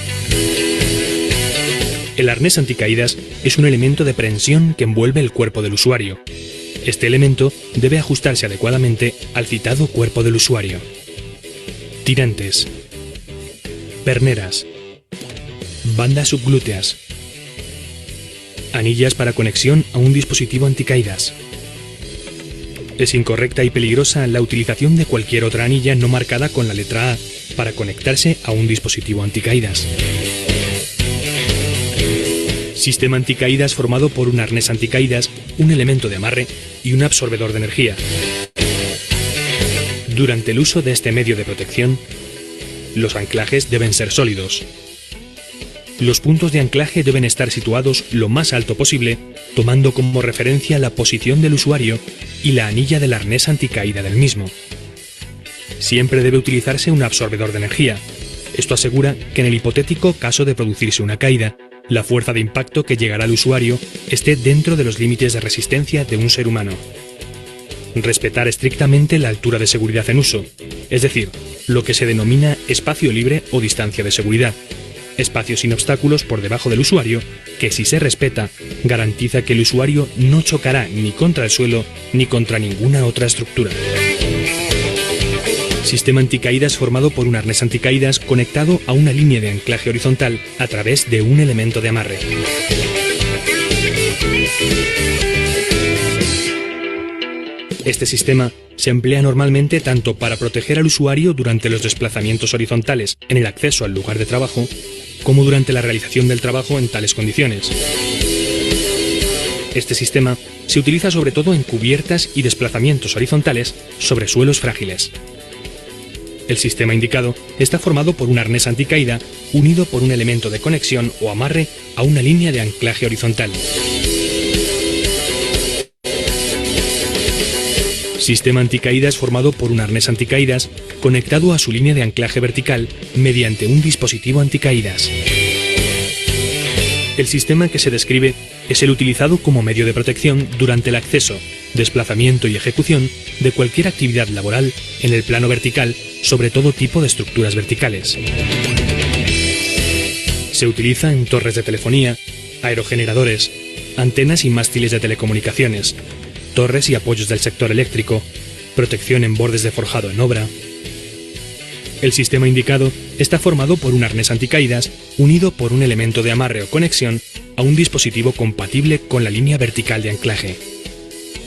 Speaker 3: El arnés anticaídas es un elemento de prensión que envuelve el cuerpo del usuario. Este elemento debe ajustarse adecuadamente al citado cuerpo del usuario. Tirantes, perneras, bandas subglúteas, anillas para conexión a un dispositivo anticaídas. Es incorrecta y peligrosa la utilización de cualquier otra anilla no marcada con la letra A para conectarse a un dispositivo anticaídas. Sistema anticaídas formado por un arnés anticaídas, un elemento de amarre y un absorbedor de energía. Durante el uso de este medio de protección, los anclajes deben ser sólidos. Los puntos de anclaje deben estar situados lo más alto posible, tomando como referencia la posición del usuario y la anilla del arnés anticaída del mismo. Siempre debe utilizarse un absorbedor de energía. Esto asegura que en el hipotético caso de producirse una caída, la fuerza de impacto que llegará al usuario esté dentro de los límites de resistencia de un ser humano. respetar estrictamente la altura de seguridad en uso, es decir, lo que se denomina espacio libre o distancia de seguridad, espacio sin obstáculos por debajo del usuario, que si se respeta, garantiza que el usuario no chocará ni contra el suelo ni contra ninguna otra estructura. Sistema anticaídas formado por un arnés anticaídas conectado a una línea de anclaje horizontal a través de un elemento de amarre. Este sistema se emplea normalmente tanto para proteger al usuario durante los desplazamientos horizontales en el acceso al lugar de trabajo, como durante la realización del trabajo en tales condiciones. Este sistema se utiliza sobre todo en cubiertas y desplazamientos horizontales sobre suelos frágiles. El sistema indicado está formado por un arnés anticaída unido por un elemento de conexión o amarre a una línea de anclaje horizontal. Sistema anticaídas formado por un arnés anticaídas conectado a su línea de anclaje vertical mediante un dispositivo anticaídas. El sistema que se describe es el utilizado como medio de protección durante el acceso, desplazamiento y ejecución de cualquier actividad laboral en el plano vertical sobre todo tipo de estructuras verticales. Se utiliza en torres de telefonía, aerogeneradores, antenas y mástiles de telecomunicaciones, torres y apoyos del sector eléctrico, protección en bordes de forjado en obra. El sistema indicado está formado por un arnés anticaídas unido por un elemento de amarre o conexión a un dispositivo compatible con la línea vertical de anclaje.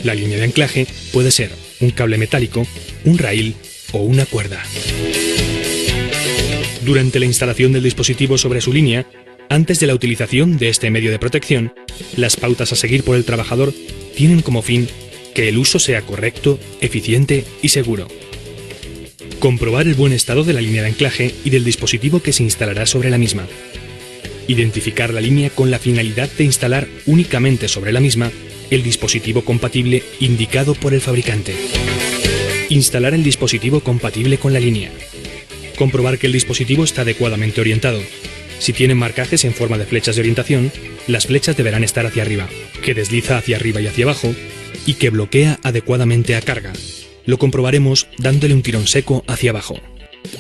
Speaker 3: La línea de anclaje puede ser un cable metálico, un raíl o una cuerda. Durante la instalación del dispositivo sobre su línea, antes de la utilización de este medio de protección, las pautas a seguir por el trabajador tienen como fin que el uso sea correcto, eficiente y seguro. Comprobar el buen estado de la línea de anclaje y del dispositivo que se instalará sobre la misma. Identificar la línea con la finalidad de instalar únicamente sobre la misma el dispositivo compatible indicado por el fabricante. Instalar el dispositivo compatible con la línea. Comprobar que el dispositivo está adecuadamente orientado. Si tiene marcajes en forma de flechas de orientación, las flechas deberán estar hacia arriba, que desliza hacia arriba y hacia abajo, y que bloquea adecuadamente a carga. Lo comprobaremos dándole un tirón seco hacia abajo.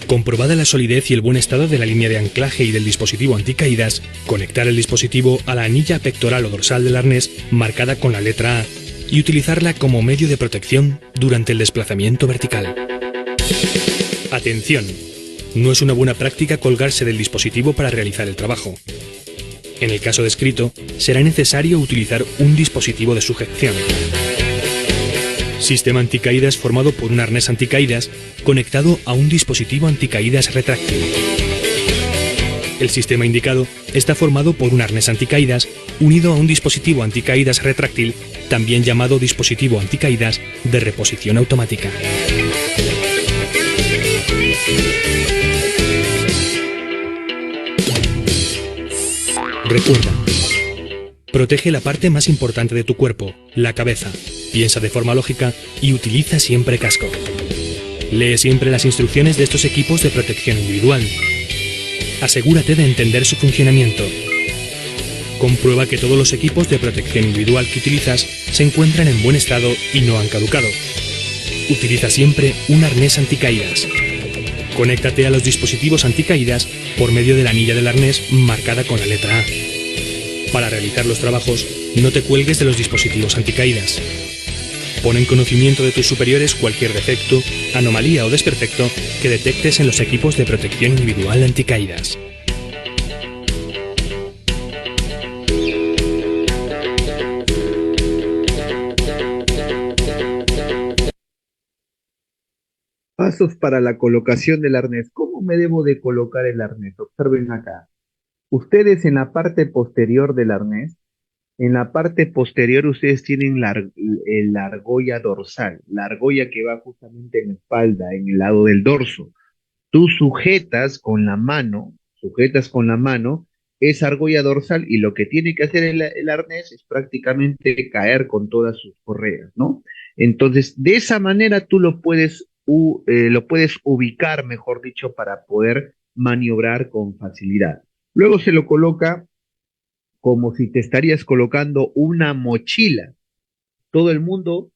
Speaker 3: Comprobada la solidez y el buen estado de la línea de anclaje y del dispositivo anticaídas, conectar el dispositivo a la anilla pectoral o dorsal del arnés marcada con la letra A y utilizarla como medio de protección durante el desplazamiento vertical. Atención: no es una buena práctica colgarse del dispositivo para realizar el trabajo. En el caso descrito, será necesario utilizar un dispositivo de sujeción. Sistema anticaídas formado por un arnés anticaídas conectado a un dispositivo anticaídas retráctil. El sistema indicado está formado por un arnés anticaídas unido a un dispositivo anticaídas retráctil, también llamado dispositivo anticaídas de reposición automática. Recuerda: protege la parte más importante de tu cuerpo, la cabeza. Piensa de forma lógica y utiliza siempre casco. Lee siempre las instrucciones de estos equipos de protección individual. Asegúrate de entender su funcionamiento. Comprueba que todos los equipos de protección individual que utilizas se encuentran en buen estado y no han caducado. Utiliza siempre un arnés anticaídas. Conéctate a los dispositivos anticaídas por medio de la anilla del arnés marcada con la letra A. Para realizar los trabajos, no te cuelgues de los dispositivos anticaídas. Pon en conocimiento de tus superiores cualquier defecto, anomalía o desperfecto que detectes en los equipos de protección individual anticaídas.
Speaker 1: Pasos para la colocación del arnés. ¿Cómo me debo de colocar el arnés? Observen acá. Ustedes en la parte posterior del arnés, en la parte posterior ustedes tienen la argolla dorsal, la argolla que va justamente en la espalda, en el lado del dorso. Tú sujetas con la mano esa argolla dorsal y lo que tiene que hacer el arnés es prácticamente caer con todas sus correas, ¿no? Entonces, de esa manera tú lo puedes ubicar, mejor dicho, para poder maniobrar con facilidad. Luego se lo coloca como si te estarías colocando una mochila. Todo el mundo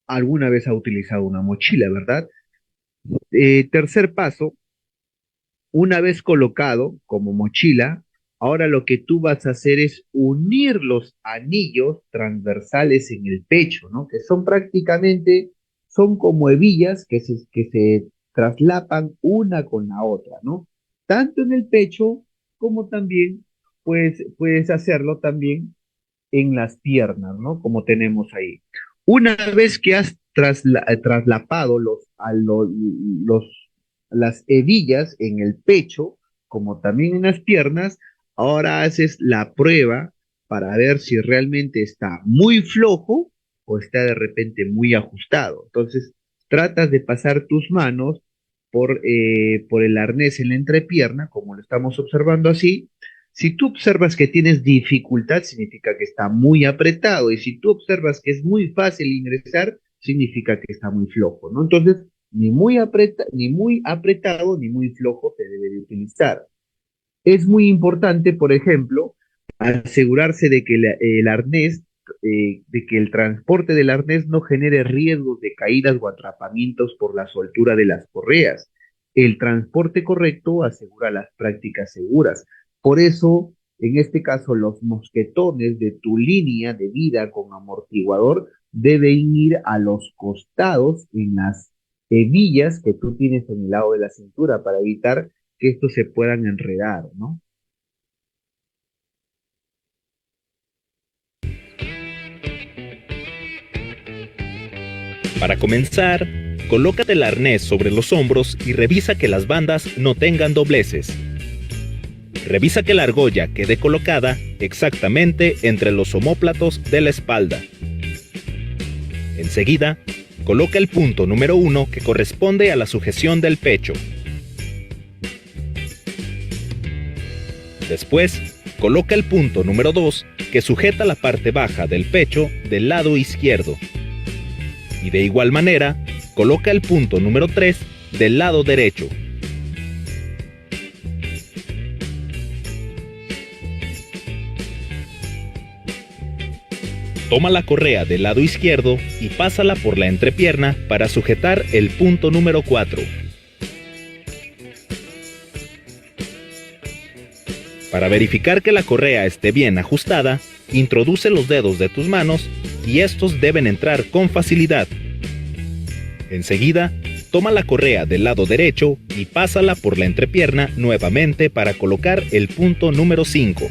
Speaker 1: alguna vez ha utilizado una mochila, ¿verdad? Tercer paso, una vez colocado como mochila, ahora lo que tú vas a hacer es unir los anillos transversales en el pecho, ¿no? Que son prácticamente, son como hebillas que se traslapan una con la otra, ¿no? Tanto en el pecho como también puedes hacerlo también en las piernas, ¿no? Como tenemos ahí. Una vez que has traslapado las hebillas en el pecho, como también en las piernas, ahora haces la prueba para ver si realmente está muy flojo o está de repente muy ajustado. Entonces, tratas de pasar tus manos por el arnés en la entrepierna, como lo estamos observando así. Si tú observas que tienes dificultad, significa que está muy apretado, y si tú observas que es muy fácil ingresar, significa que está muy flojo, ¿no? Entonces, ni muy apretado ni muy flojo se debe de utilizar. Es muy importante, por ejemplo, asegurarse de que el arnés, de que el transporte del arnés no genere riesgos de caídas o atrapamientos por la soltura de las correas. El transporte correcto asegura las prácticas seguras. Por eso, en este caso, los mosquetones de tu línea de vida con amortiguador deben ir a los costados en las hebillas que tú tienes en el lado de la cintura para evitar que estos se puedan enredar, ¿no?
Speaker 4: Para comenzar, colócate el arnés sobre los hombros y revisa que las bandas no tengan dobleces. Revisa que la argolla quede colocada exactamente entre los omóplatos de la espalda. Enseguida, coloca el punto número 1 que corresponde a la sujeción del pecho. Después, coloca el punto número 2 que sujeta la parte baja del pecho del lado izquierdo. Y de igual manera, coloca el punto número 3 del lado derecho. Toma la correa del lado izquierdo y pásala por la entrepierna para sujetar el punto número 4. Para verificar que la correa esté bien ajustada, introduce los dedos de tus manos y estos deben entrar con facilidad. Enseguida, toma la correa del lado derecho y pásala por la entrepierna nuevamente para colocar el punto número 5.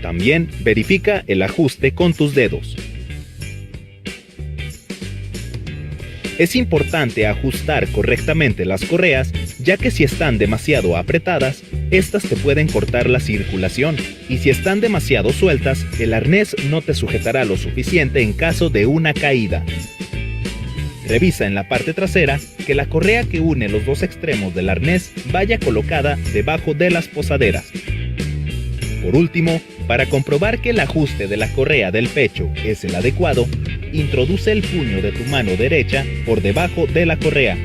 Speaker 4: También verifica el ajuste con tus dedos. Es importante ajustar correctamente las correas, ya que si están demasiado apretadas, estas te pueden cortar la circulación, y si están demasiado sueltas, el arnés no te sujetará lo suficiente en caso de una caída. Revisa en la parte trasera que la correa que une los dos extremos del arnés vaya colocada debajo de las posaderas. Por último, para comprobar que el ajuste de la correa del pecho es el adecuado, introduce el puño de tu mano derecha por debajo de la correa.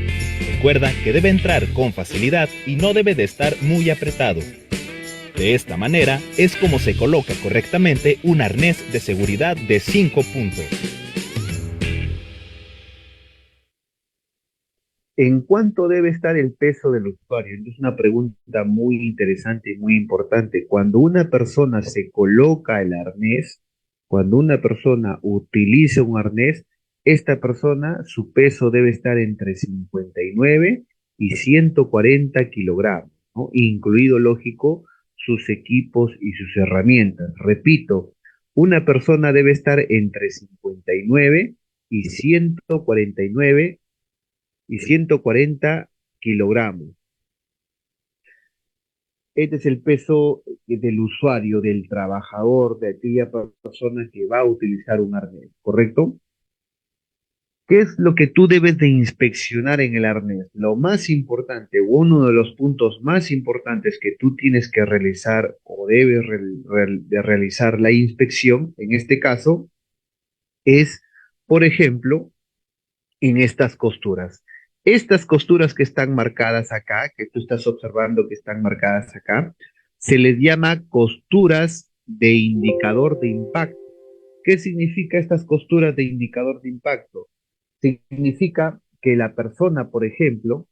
Speaker 4: Recuerda que debe entrar con facilidad y no debe de estar muy apretado. De esta manera es como se coloca correctamente un arnés de seguridad de 5 puntos.
Speaker 1: ¿En cuánto debe estar el peso del usuario? Es una pregunta muy interesante y muy importante. Cuando una persona se coloca el arnés, cuando una persona utiliza un arnés, esta persona, su peso debe estar entre 59 y 140 kilogramos, ¿no? Incluido, lógico, sus equipos y sus herramientas. Repito, una persona debe estar entre 59 y 140 kilogramos. Este es el peso del usuario, del trabajador, de aquella persona que va a utilizar un arnés, ¿correcto? ¿Qué es lo que tú debes de inspeccionar en el arnés? Lo más importante, o uno de los puntos más importantes que tú tienes que realizar o debes de realizar la inspección, en este caso, es, por ejemplo, en estas costuras. Estas costuras que están marcadas acá, que tú estás observando que están marcadas acá, se les llama costuras de indicador de impacto. ¿Qué significa estas costuras de indicador de impacto? Significa que la persona, por ejemplo,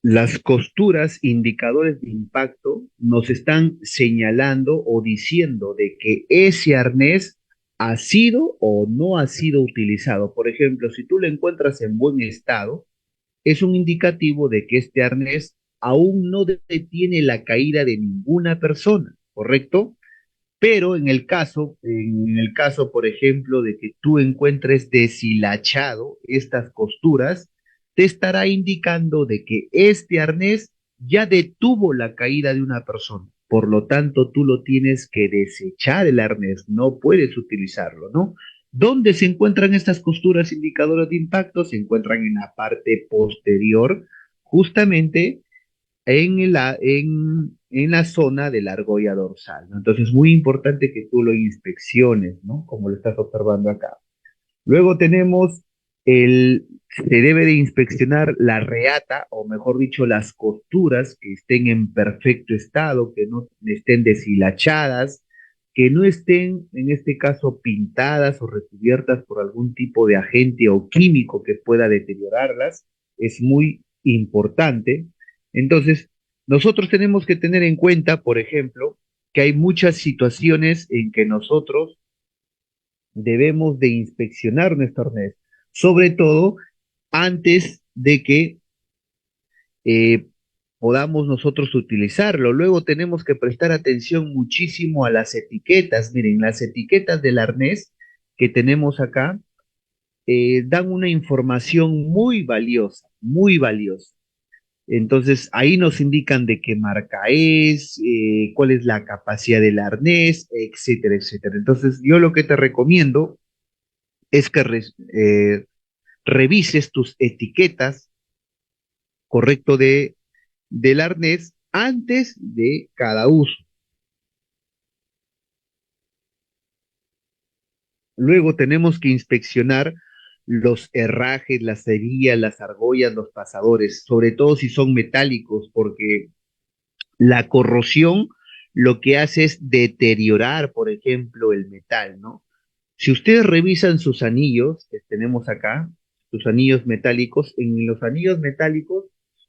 Speaker 1: las costuras, indicadores de impacto, nos están señalando o diciendo de que ese arnés ha sido o no ha sido utilizado. Por ejemplo, si tú lo encuentras en buen estado, es un indicativo de que este arnés aún no detiene la caída de ninguna persona, ¿correcto? Pero en el caso, por ejemplo, de que tú encuentres deshilachado estas costuras, te estará indicando de que este arnés ya detuvo la caída de una persona. Por lo tanto, tú lo tienes que desechar el arnés, no puedes utilizarlo, ¿no? ¿Dónde se encuentran estas costuras indicadoras de impacto? Se encuentran en la parte posterior, justamente en la zona de la argolla dorsal, ¿no? Entonces, es muy importante que tú lo inspecciones, ¿no? Como lo estás observando acá. Luego tenemos se debe de inspeccionar la reata, o mejor dicho, las costuras que estén en perfecto estado, que no estén deshilachadas, que no estén, en este caso, pintadas o recubiertas por algún tipo de agente o químico que pueda deteriorarlas. Es muy importante. Entonces, nosotros tenemos que tener en cuenta, por ejemplo, que hay muchas situaciones en que nosotros debemos de inspeccionar nuestro arnés, sobre todo antes de que eh, podamos nosotros utilizarlo. Luego tenemos que prestar atención muchísimo a las etiquetas. Miren, las etiquetas del arnés que tenemos acá dan una información muy valiosa, muy valiosa. Entonces, ahí nos indican de qué marca es, cuál es la capacidad del arnés, etcétera, etcétera. Entonces, yo lo que te recomiendo es que revises tus etiquetas, correcto, del arnés antes de cada uso. Luego tenemos que inspeccionar los herrajes, las cerillas, las argollas, los pasadores, sobre todo si son metálicos, porque la corrosión lo que hace es deteriorar, por ejemplo, el metal, ¿no? Si ustedes revisan sus anillos, que tenemos acá, sus anillos metálicos, en los anillos metálicos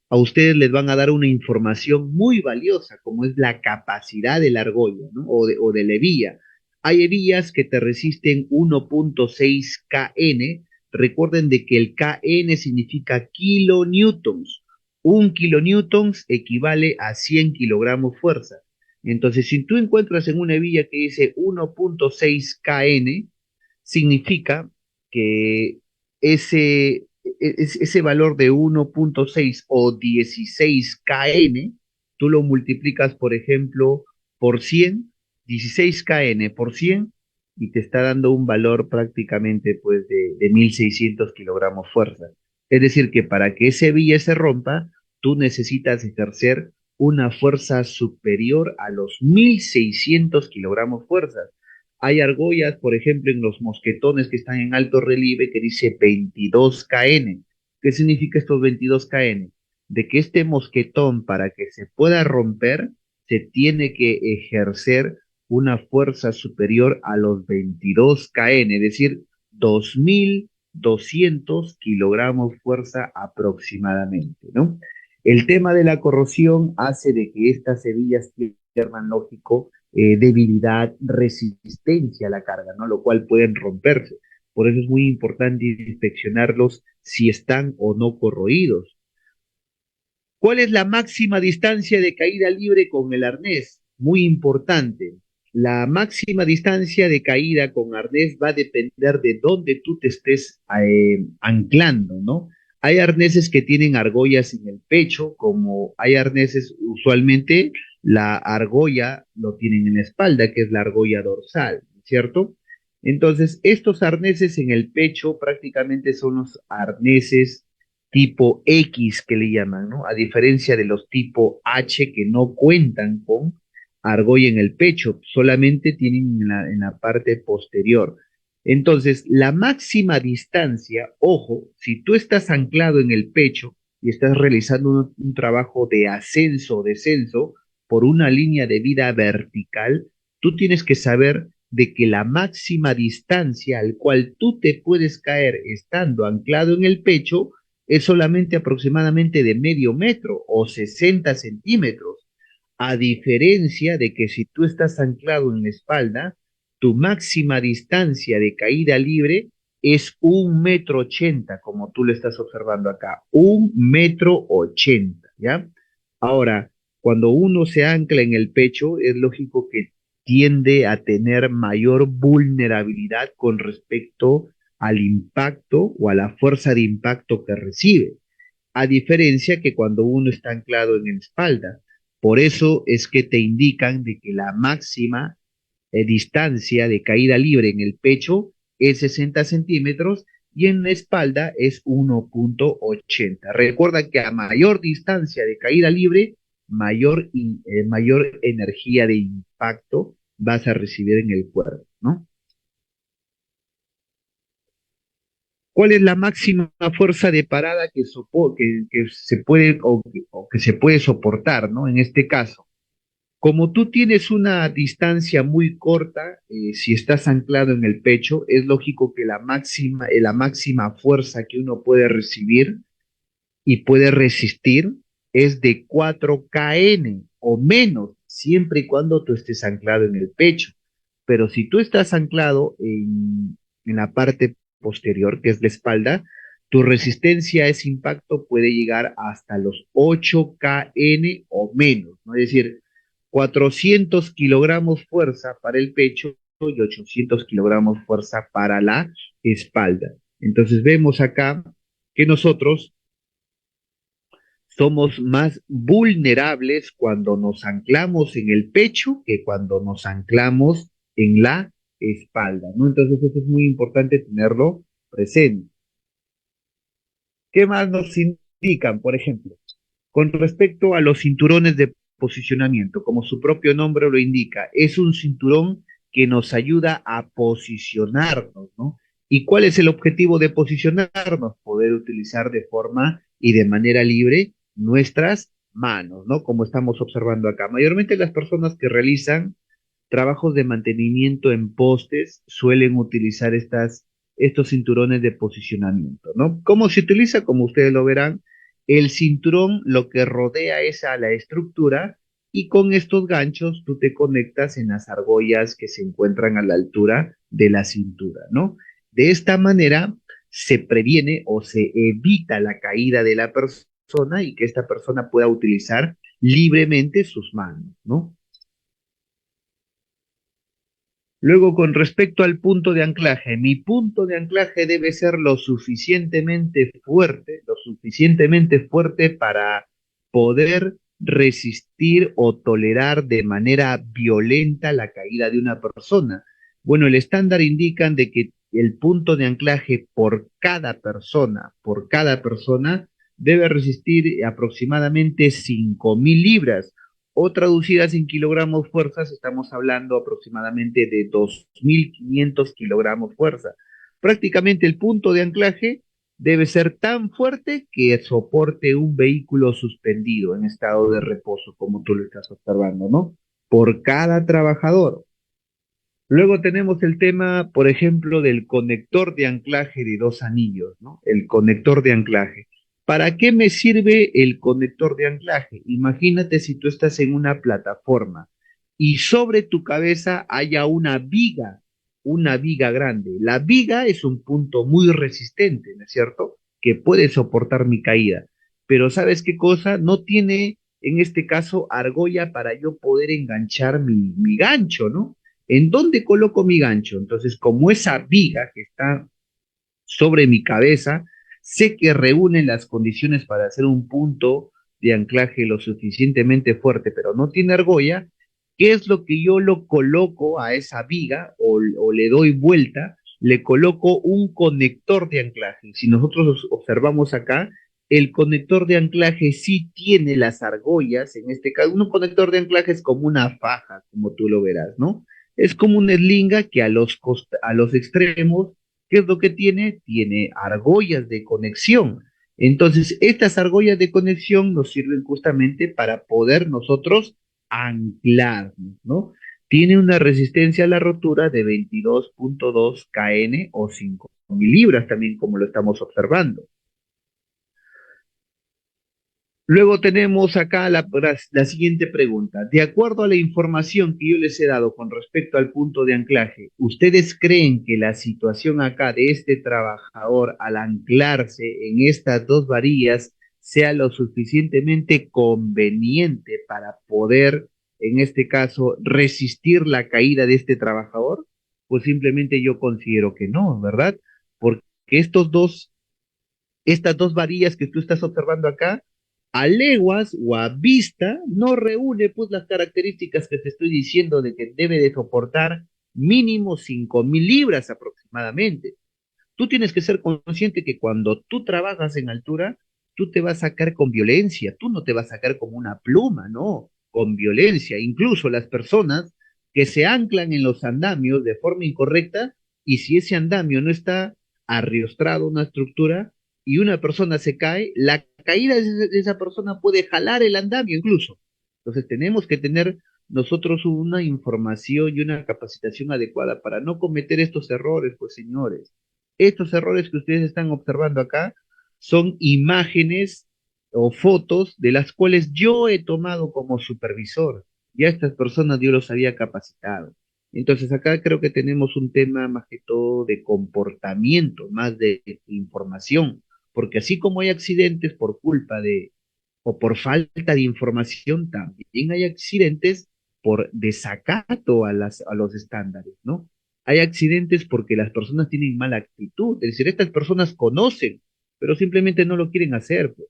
Speaker 1: a ustedes les van a dar una información muy valiosa, como es la capacidad de la argolla, ¿no? O de la hebilla. Hay hebillas que te resisten 1.6 kN. Recuerden de que el kN significa kilonewtons. Un kilonewtons equivale a 100 kilogramos fuerza. Entonces, si tú encuentras en una hebilla que dice 1.6 kN, significa que ese valor de 1.6 o 16 kN, tú lo multiplicas, por ejemplo, por 100, 16 kN por 100, y te está dando un valor prácticamente pues de 1.600 kilogramos fuerza. Es decir, que para que ese hebilla se rompa, tú necesitas ejercer una fuerza superior a los 1.600 kilogramos fuerza. Hay argollas, por ejemplo, en los mosquetones que están en alto relieve que dice 22 kN. ¿Qué significa estos 22 kN? De que este mosquetón, para que se pueda romper, se tiene que ejercer una fuerza superior a los 22 kN, es decir, 2.200 kilogramos fuerza aproximadamente, ¿no? El tema de la corrosión hace de que estas hebillas pierdan, lógico, debilidad, resistencia a la carga, ¿no? Lo cual pueden romperse. Por eso es muy importante inspeccionarlos si están o no corroídos. ¿Cuál es la máxima distancia de caída libre con el arnés? Muy importante. La máxima distancia de caída con arnés va a depender de dónde tú te estés anclando, ¿no? Hay arneses que tienen argollas en el pecho, como hay arneses, usualmente la argolla lo tienen en la espalda, que es la argolla dorsal, ¿cierto? Entonces, estos arneses en el pecho prácticamente son los arneses tipo X que le llaman, ¿no? A diferencia de los tipo H que no cuentan con argolla en el pecho, solamente tienen en la parte posterior. Entonces, la máxima distancia, ojo, si tú estás anclado en el pecho y estás realizando un trabajo de ascenso o descenso por una línea de vida vertical, tú tienes que saber de que la máxima distancia al cual tú te puedes caer estando anclado en el pecho es solamente aproximadamente de medio metro o 60 centímetros, a diferencia de que si tú estás anclado en la espalda, tu máxima distancia de caída libre es 1,80 m, como tú lo estás observando acá, 1,80 m, ¿ya? Ahora, cuando uno se ancla en el pecho, es lógico que tiende a tener mayor vulnerabilidad con respecto al impacto o a la fuerza de impacto que recibe, a diferencia que cuando uno está anclado en la espalda. Por eso es que te indican de que la máxima distancia de caída libre en el pecho es 60 centímetros y en la espalda es 1,80. Recuerda que a mayor distancia de caída libre, mayor energía de impacto vas a recibir en el cuerpo, ¿no? ¿Cuál es la máxima fuerza de parada que se puede o que se puede soportar, ¿no? En este caso, como tú tienes una distancia muy corta, si estás anclado en el pecho, es lógico que la máxima fuerza que uno puede recibir y puede resistir es de 4 kN o menos, siempre y cuando tú estés anclado en el pecho. Pero si tú estás anclado en la parte posterior, que es la espalda, tu resistencia a ese impacto puede llegar hasta los 8 kN o menos, ¿no? Es decir, 400 kilogramos fuerza para el pecho y 800 kilogramos fuerza para la espalda. Entonces vemos acá que nosotros somos más vulnerables cuando nos anclamos en el pecho que cuando nos anclamos en la espalda, ¿no? Entonces eso es muy importante tenerlo presente. ¿Qué más nos indican, por ejemplo? Con respecto a los cinturones de posicionamiento, como su propio nombre lo indica, es un cinturón que nos ayuda a posicionarnos, ¿no? ¿Y cuál es el objetivo de posicionarnos? Poder utilizar de forma y de manera libre nuestras manos, ¿no? Como estamos observando acá. Mayormente las personas que realizan trabajos de mantenimiento en postes suelen utilizar estos cinturones de posicionamiento, ¿no? ¿Cómo se utiliza? Como ustedes lo verán, el cinturón lo que rodea es a la estructura y con estos ganchos tú te conectas en las argollas que se encuentran a la altura de la cintura, ¿no? De esta manera se previene o se evita la caída de la persona y que esta persona pueda utilizar libremente sus manos, ¿no? Luego, con respecto al punto de anclaje, mi punto de anclaje debe ser lo suficientemente fuerte para poder resistir o tolerar de manera violenta la caída de una persona. Bueno, el estándar indican de que el punto de anclaje por cada persona, debe resistir aproximadamente 5.000 libras o traducidas en kilogramos fuerzas, estamos hablando aproximadamente de 2.500 kilogramos fuerza. Prácticamente el punto de anclaje debe ser tan fuerte que soporte un vehículo suspendido en estado de reposo, como tú lo estás observando, ¿no? Por cada trabajador. Luego tenemos el tema, por ejemplo, del conector de anclaje de 2 anillos, ¿no? El conector de anclaje. ¿Para qué me sirve el conector de anclaje? Imagínate si tú estás en una plataforma y sobre tu cabeza haya una viga grande. La viga es un punto muy resistente, ¿no es cierto? Que puede soportar mi caída. Pero ¿sabes qué cosa? No tiene, en este caso, argolla para yo poder enganchar mi gancho, ¿no? ¿En dónde coloco mi gancho? Entonces, como esa viga que está sobre mi cabeza, sé que reúne las condiciones para hacer un punto de anclaje lo suficientemente fuerte, pero no tiene argolla, ¿qué es lo que yo lo coloco a esa viga o le doy vuelta? Le coloco un conector de anclaje. Si nosotros observamos acá, el conector de anclaje sí tiene las argollas, en este caso, un conector de anclaje es como una faja, como tú lo verás, ¿no? Es como una eslinga que a los extremos, ¿qué es lo que tiene? Tiene argollas de conexión. Entonces, estas argollas de conexión nos sirven justamente para poder nosotros anclarnos, ¿no? Tiene una resistencia a la rotura de 22.2 kN o 5.000 libras también, como lo estamos observando. Luego tenemos acá la siguiente pregunta. De acuerdo a la información que yo les he dado con respecto al punto de anclaje, ¿ustedes creen que la situación acá de este trabajador al anclarse en estas dos varillas sea lo suficientemente conveniente para poder, en este caso, resistir la caída de este trabajador? Pues simplemente yo considero que no, ¿verdad? Porque estas dos varillas que tú estás observando acá, a leguas o a vista, no reúne pues las características que te estoy diciendo de que debe de soportar mínimo 5.000 libras aproximadamente. Tú tienes que ser consciente que cuando tú trabajas en altura, tú te vas a sacar con violencia, tú no te vas a sacar como una pluma, no, con violencia. Incluso las personas que se anclan en los andamios de forma incorrecta, y si ese andamio no está arriostrado, una estructura, y una persona se cae, la caída de esa persona puede jalar el andamio incluso. Entonces tenemos que tener nosotros una información y una capacitación adecuada para no cometer estos errores, pues señores. Estos errores que ustedes están observando acá son imágenes o fotos de las cuales yo he tomado como supervisor. Ya estas personas yo los había capacitado. Entonces acá creo que tenemos un tema más que todo de comportamiento, más de información, porque así como hay accidentes por culpa de o por falta de información, también hay accidentes por desacato a los estándares, ¿no? Hay accidentes porque las personas tienen mala actitud, es decir, estas personas conocen, pero simplemente no lo quieren hacer, pues.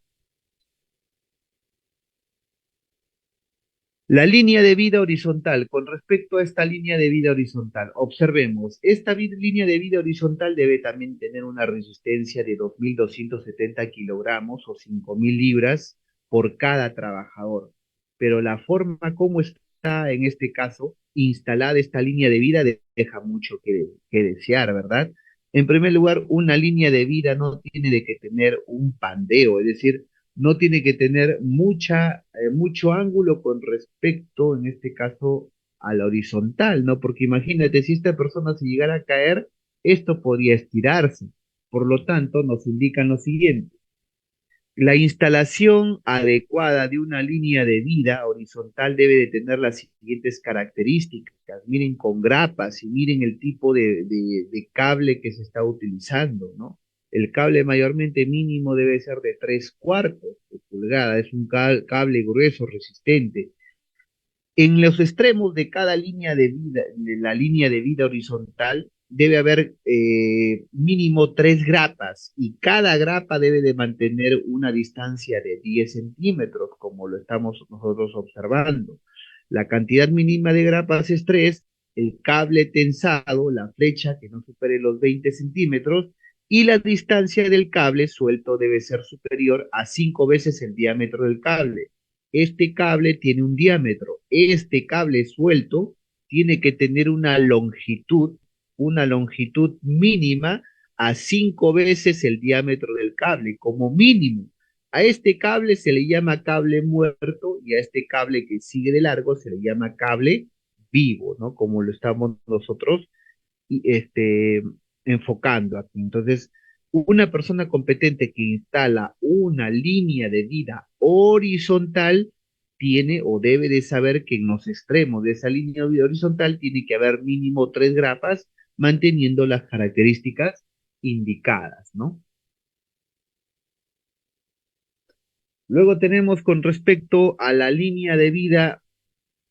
Speaker 1: La línea de vida horizontal, con respecto a esta línea de vida horizontal, observemos, línea de vida horizontal debe también tener una resistencia de 2.270 kilogramos o 5.000 libras por cada trabajador. Pero la forma como está en este caso instalada esta línea de vida deja mucho que desear, ¿verdad? En primer lugar, una línea de vida no tiene de que tener un pandeo, es decir, no tiene que tener mucho ángulo con respecto, en este caso, a la horizontal, ¿no? Porque imagínate, si esta persona se llegara a caer, esto podría estirarse. Por lo tanto, nos indican lo siguiente. La instalación adecuada de una línea de vida horizontal debe de tener las siguientes características. Miren con grapas y miren el tipo de cable que se está utilizando, ¿no? El cable mayormente mínimo debe ser de 3/4 de pulgada, es un cable grueso, resistente. En los extremos de cada línea de vida, de la línea de vida horizontal, debe haber mínimo 3 grapas y cada grapa debe de mantener una distancia de 10 centímetros, como lo estamos nosotros observando. La cantidad mínima de grapas es 3, el cable tensado, la flecha que no supere los 20 centímetros y la distancia del cable suelto debe ser superior a 5 veces el diámetro del cable. Este cable tiene un diámetro, este cable suelto tiene que tener una longitud mínima a 5 veces el diámetro del cable, como mínimo. A este cable se le llama cable muerto y a este cable que sigue de largo se le llama cable vivo, ¿no? Como lo estamos nosotros enfocando aquí. Entonces, una persona competente que instala una línea de vida horizontal tiene o debe de saber que en los extremos de esa línea de vida horizontal tiene que haber mínimo 3 grapas manteniendo las características indicadas, ¿no? Luego tenemos con respecto a la línea de vida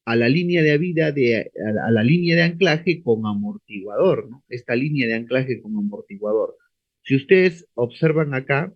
Speaker 1: a la línea de anclaje con amortiguador, ¿no? Esta línea de anclaje con amortiguador. Si ustedes observan acá,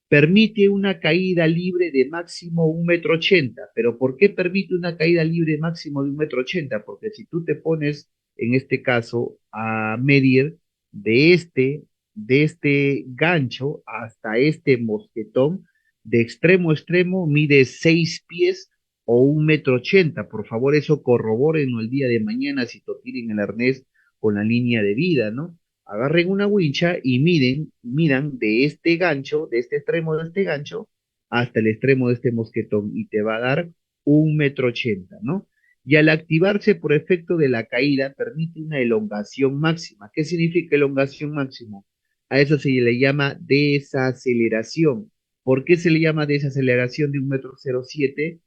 Speaker 1: permite una caída libre de máximo 1,80 m. ¿Pero por qué permite una caída libre máximo de 1,80 m? Porque si tú te pones, en este caso, a medir de este gancho hasta este mosquetón, de extremo a extremo mide 6 pies o 1,80 m. Por favor, eso corrobórenlo el día de mañana si tienen el arnés con la línea de vida, ¿no? Agarren una wincha y midan de este gancho, de este extremo de este gancho, hasta el extremo de este mosquetón, y te va a dar 1,80 m, ¿no? Y al activarse por efecto de la caída, permite una elongación máxima. ¿Qué significa elongación máxima? A eso se le llama desaceleración. ¿Por qué se le llama desaceleración de 1,07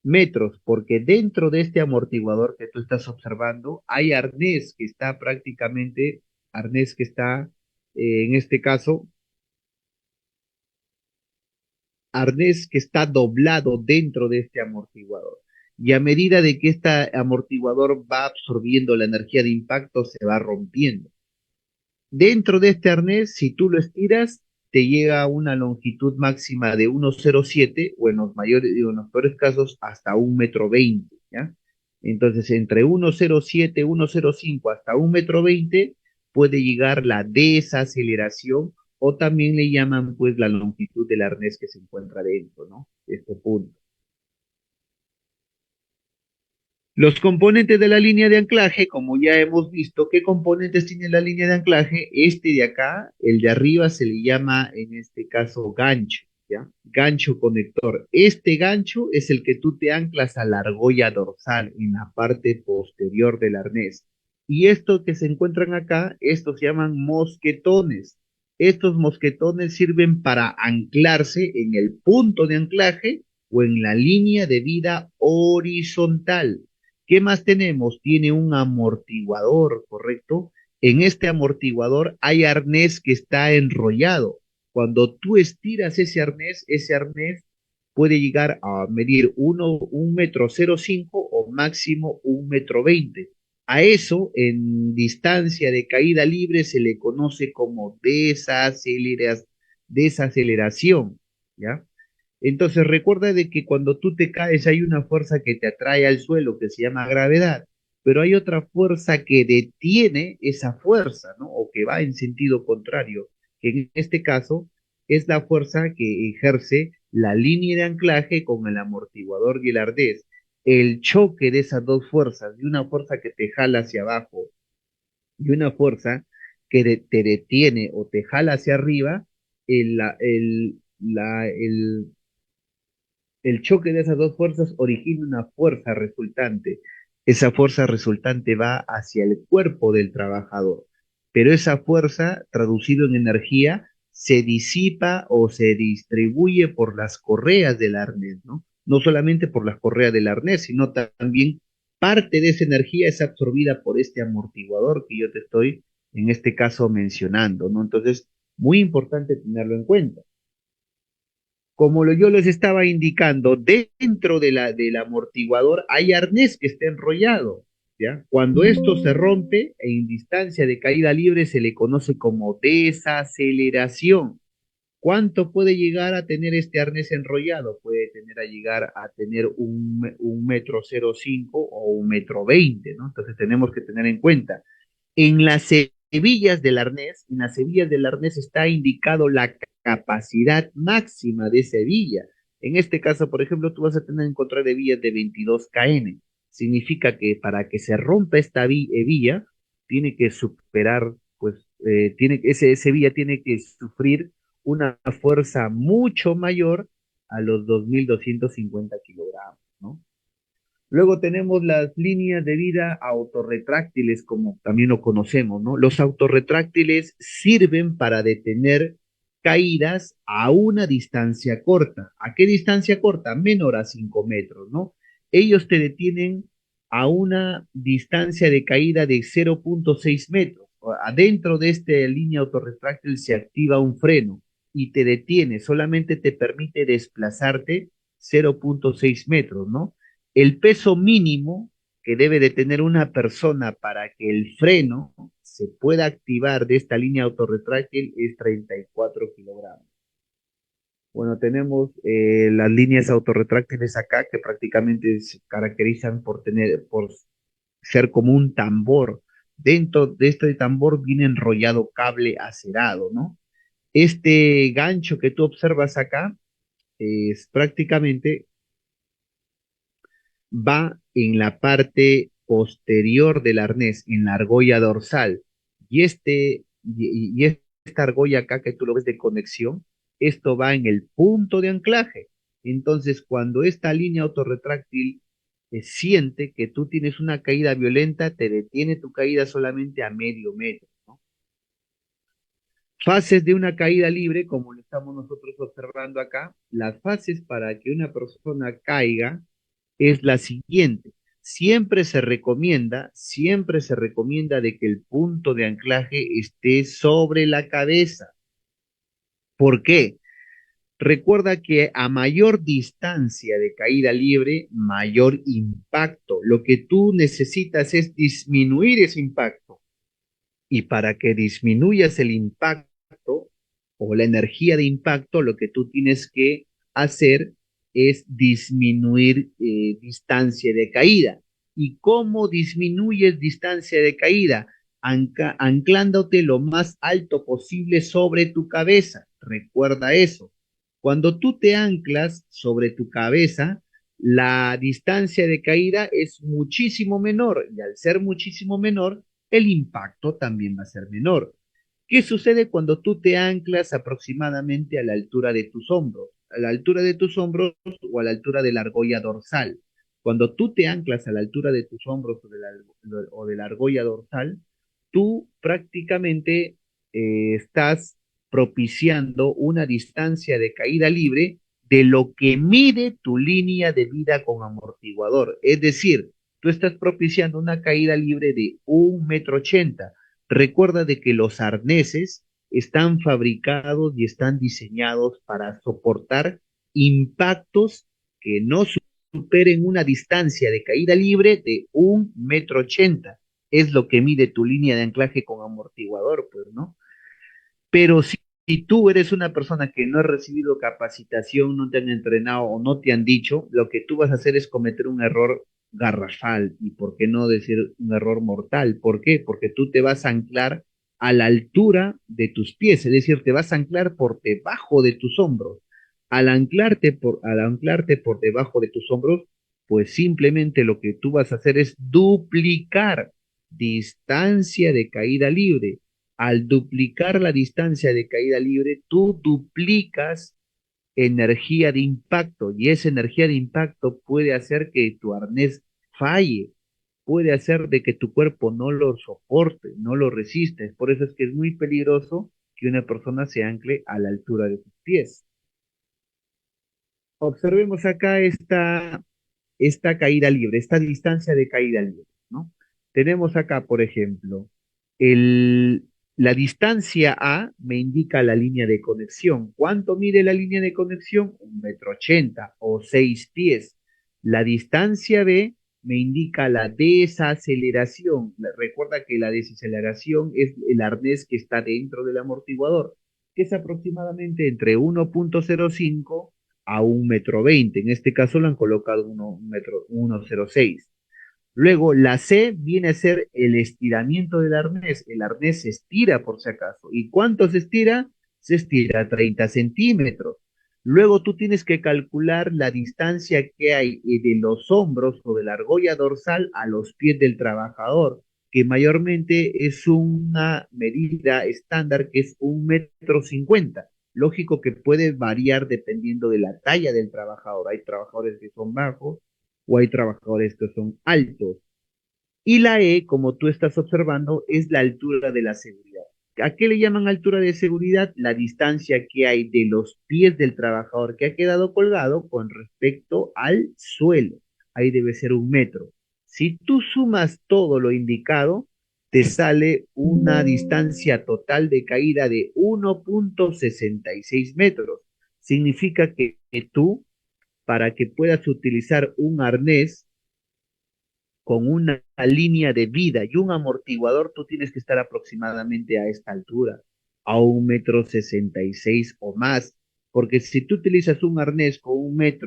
Speaker 1: m? Porque dentro de este amortiguador que tú estás observando, hay arnés que está, en este caso, arnés que está doblado dentro de este amortiguador. Y a medida de que este amortiguador va absorbiendo la energía de impacto, se va rompiendo. Dentro de este arnés, si tú lo estiras, te llega a una longitud máxima de 1,07 o en los mayores y en los peores casos hasta 1,20 m, ¿ya? Entonces, entre 1,07, 1,05 hasta 1,20 m puede llegar la desaceleración, o también le llaman pues la longitud del arnés que se encuentra dentro, ¿no? Este punto. Los componentes de la línea de anclaje, como ya hemos visto, ¿qué componentes tiene la línea de anclaje? Este de acá, el de arriba, se le llama en este caso gancho, ¿ya? Gancho conector. Este gancho es el que tú te anclas a la argolla dorsal en la parte posterior del arnés. Y estos que se encuentran acá, estos se llaman mosquetones. Estos mosquetones sirven para anclarse en el punto de anclaje o en la línea de vida horizontal. ¿Qué más tenemos? Tiene un amortiguador, ¿correcto? En este amortiguador hay arnés que está enrollado. Cuando tú estiras ese arnés puede llegar a medir 1,05 m o máximo 1,20 m. A eso, en distancia de caída libre, se le conoce como desaceleración, ¿ya? Entonces recuerda de que cuando tú te caes hay una fuerza que te atrae al suelo que se llama gravedad, pero hay otra fuerza que detiene esa fuerza, ¿no? O que va en sentido contrario, que en este caso es la fuerza que ejerce la línea de anclaje con el amortiguador y el arnés. El choque de esas dos fuerzas, de una fuerza que te jala hacia abajo y una fuerza que te detiene o te jala hacia arriba, el, la- el choque de esas dos fuerzas origina una fuerza resultante. Esa fuerza resultante va hacia el cuerpo del trabajador, pero esa fuerza, traducido en energía, se disipa o se distribuye por las correas del arnés, ¿no? No solamente por las correas del arnés, sino también parte de esa energía es absorbida por este amortiguador que yo te estoy, en este caso, mencionando, ¿no? Entonces, muy importante tenerlo en cuenta. Como yo les estaba indicando, dentro del amortiguador hay arnés que está enrollado, ¿ya? Cuando esto se rompe en distancia de caída libre se le conoce como desaceleración. ¿Cuánto puede llegar a tener este arnés enrollado? Puede llegar a tener 1,05 m o 1,20 m, ¿no? Entonces tenemos que tener en cuenta. En las en las hebillas del arnés está indicado la capacidad máxima de esa hebilla. En este caso, por ejemplo, tú vas a tener que encontrar hebillas de 22 kN. Significa que para que se rompa esta hebilla, tiene que superar, pues, esa hebilla tiene que sufrir una fuerza mucho mayor a los 2.250 kilogramos, ¿no? Luego tenemos las líneas de vida autorretráctiles, como también lo conocemos, ¿no? Los autorretráctiles sirven para detener caídas a una distancia corta. ¿A qué distancia corta? Menor a 5 metros, ¿no? Ellos te detienen a una distancia de caída de 0,6 metros. Adentro de esta línea autorretráctil se activa un freno y te detiene, solamente te permite desplazarte 0,6 metros, ¿no? El peso mínimo que debe de tener una persona para que el freno se pueda activar de esta línea autorretráctil es 34 kilogramos. Bueno, tenemos las líneas autorretráctiles acá que prácticamente se caracterizan por ser como un tambor. Dentro de este tambor viene enrollado cable acerado, ¿no? Este gancho que tú observas acá es prácticamente va en la parte posterior del arnés, en la argolla dorsal. Y esta argolla acá que tú lo ves de conexión, esto va en el punto de anclaje. Entonces, cuando esta línea autorretráctil siente que tú tienes una caída violenta, te detiene tu caída solamente a medio metro, ¿no? Fases de una caída libre, como lo estamos nosotros observando acá, las fases para que una persona caiga es la siguiente. Siempre se recomienda de que el punto de anclaje esté sobre la cabeza. ¿Por qué? Recuerda que a mayor distancia de caída libre, mayor impacto. Lo que tú necesitas es disminuir ese impacto. Y para que disminuyas el impacto o la energía de impacto, lo que tú tienes que hacer es disminuir distancia de caída. ¿Y cómo disminuyes distancia de caída? Anclándote lo más alto posible sobre tu cabeza. Recuerda eso. Cuando tú te anclas sobre tu cabeza, la distancia de caída es muchísimo menor y al ser muchísimo menor, el impacto también va a ser menor. ¿Qué sucede cuando tú te anclas aproximadamente a la altura de tus hombros? A la altura de tus hombros o a la altura de la argolla dorsal. Cuando tú te anclas a la altura de tus hombros o de la argolla dorsal, tú prácticamente estás propiciando una distancia de caída libre de lo que mide tu línea de vida con amortiguador. Es decir, tú estás propiciando una caída libre de 1,80 m. Recuerda de que los arneses están fabricados y están diseñados para soportar impactos que no superen una distancia de caída libre de 1,80 m. Es lo que mide tu línea de anclaje con amortiguador, pues, ¿no? Pero si tú eres una persona que no ha recibido capacitación, no te han entrenado o no te han dicho, lo que tú vas a hacer es cometer un error garrafal y por qué no decir un error mortal. ¿Por qué? Porque tú te vas a anclar a la altura de tus pies, es decir, te vas a anclar por debajo de tus hombros. Al anclarte por debajo de tus hombros, pues simplemente lo que tú vas a hacer es duplicar distancia de caída libre. Al duplicar la distancia de caída libre, tú duplicas energía de impacto y esa energía de impacto puede hacer que tu arnés falle, puede hacer de que tu cuerpo no lo soporte, no lo resiste. Por eso es que es muy peligroso que una persona se ancle a la altura de sus pies. Observemos acá esta caída libre, esta distancia de caída libre, ¿no? Tenemos acá, por ejemplo, el, la distancia A me indica la línea de conexión. ¿Cuánto mide la línea de conexión? 1,80 m o 6 pies. La distancia B me indica la desaceleración. Recuerda que la desaceleración es el arnés que está dentro del amortiguador, que es aproximadamente entre 1,05 a 1,20 m. En este caso lo han colocado 1,06 m. Luego, la C viene a ser el estiramiento del arnés. El arnés se estira por si acaso. ¿Y cuánto se estira? Se estira 30 centímetros. Luego tú tienes que calcular la distancia que hay de los hombros o de la argolla dorsal a los pies del trabajador, que mayormente es una medida estándar que es 1,50 m. Lógico que puede variar dependiendo de la talla del trabajador. Hay trabajadores que son bajos o hay trabajadores que son altos. Y la E, como tú estás observando, es la altura de la seguridad. ¿A qué le llaman altura de seguridad? La distancia que hay de los pies del trabajador que ha quedado colgado con respecto al suelo. Ahí debe ser 1 m. Si tú sumas todo lo indicado, te sale una distancia total de caída de 1,66 metros. Significa que tú, para que puedas utilizar un arnés con una línea de vida y un amortiguador, tú tienes que estar aproximadamente a esta altura, a 1,66 m o más, porque si tú utilizas un arnés con 1 m,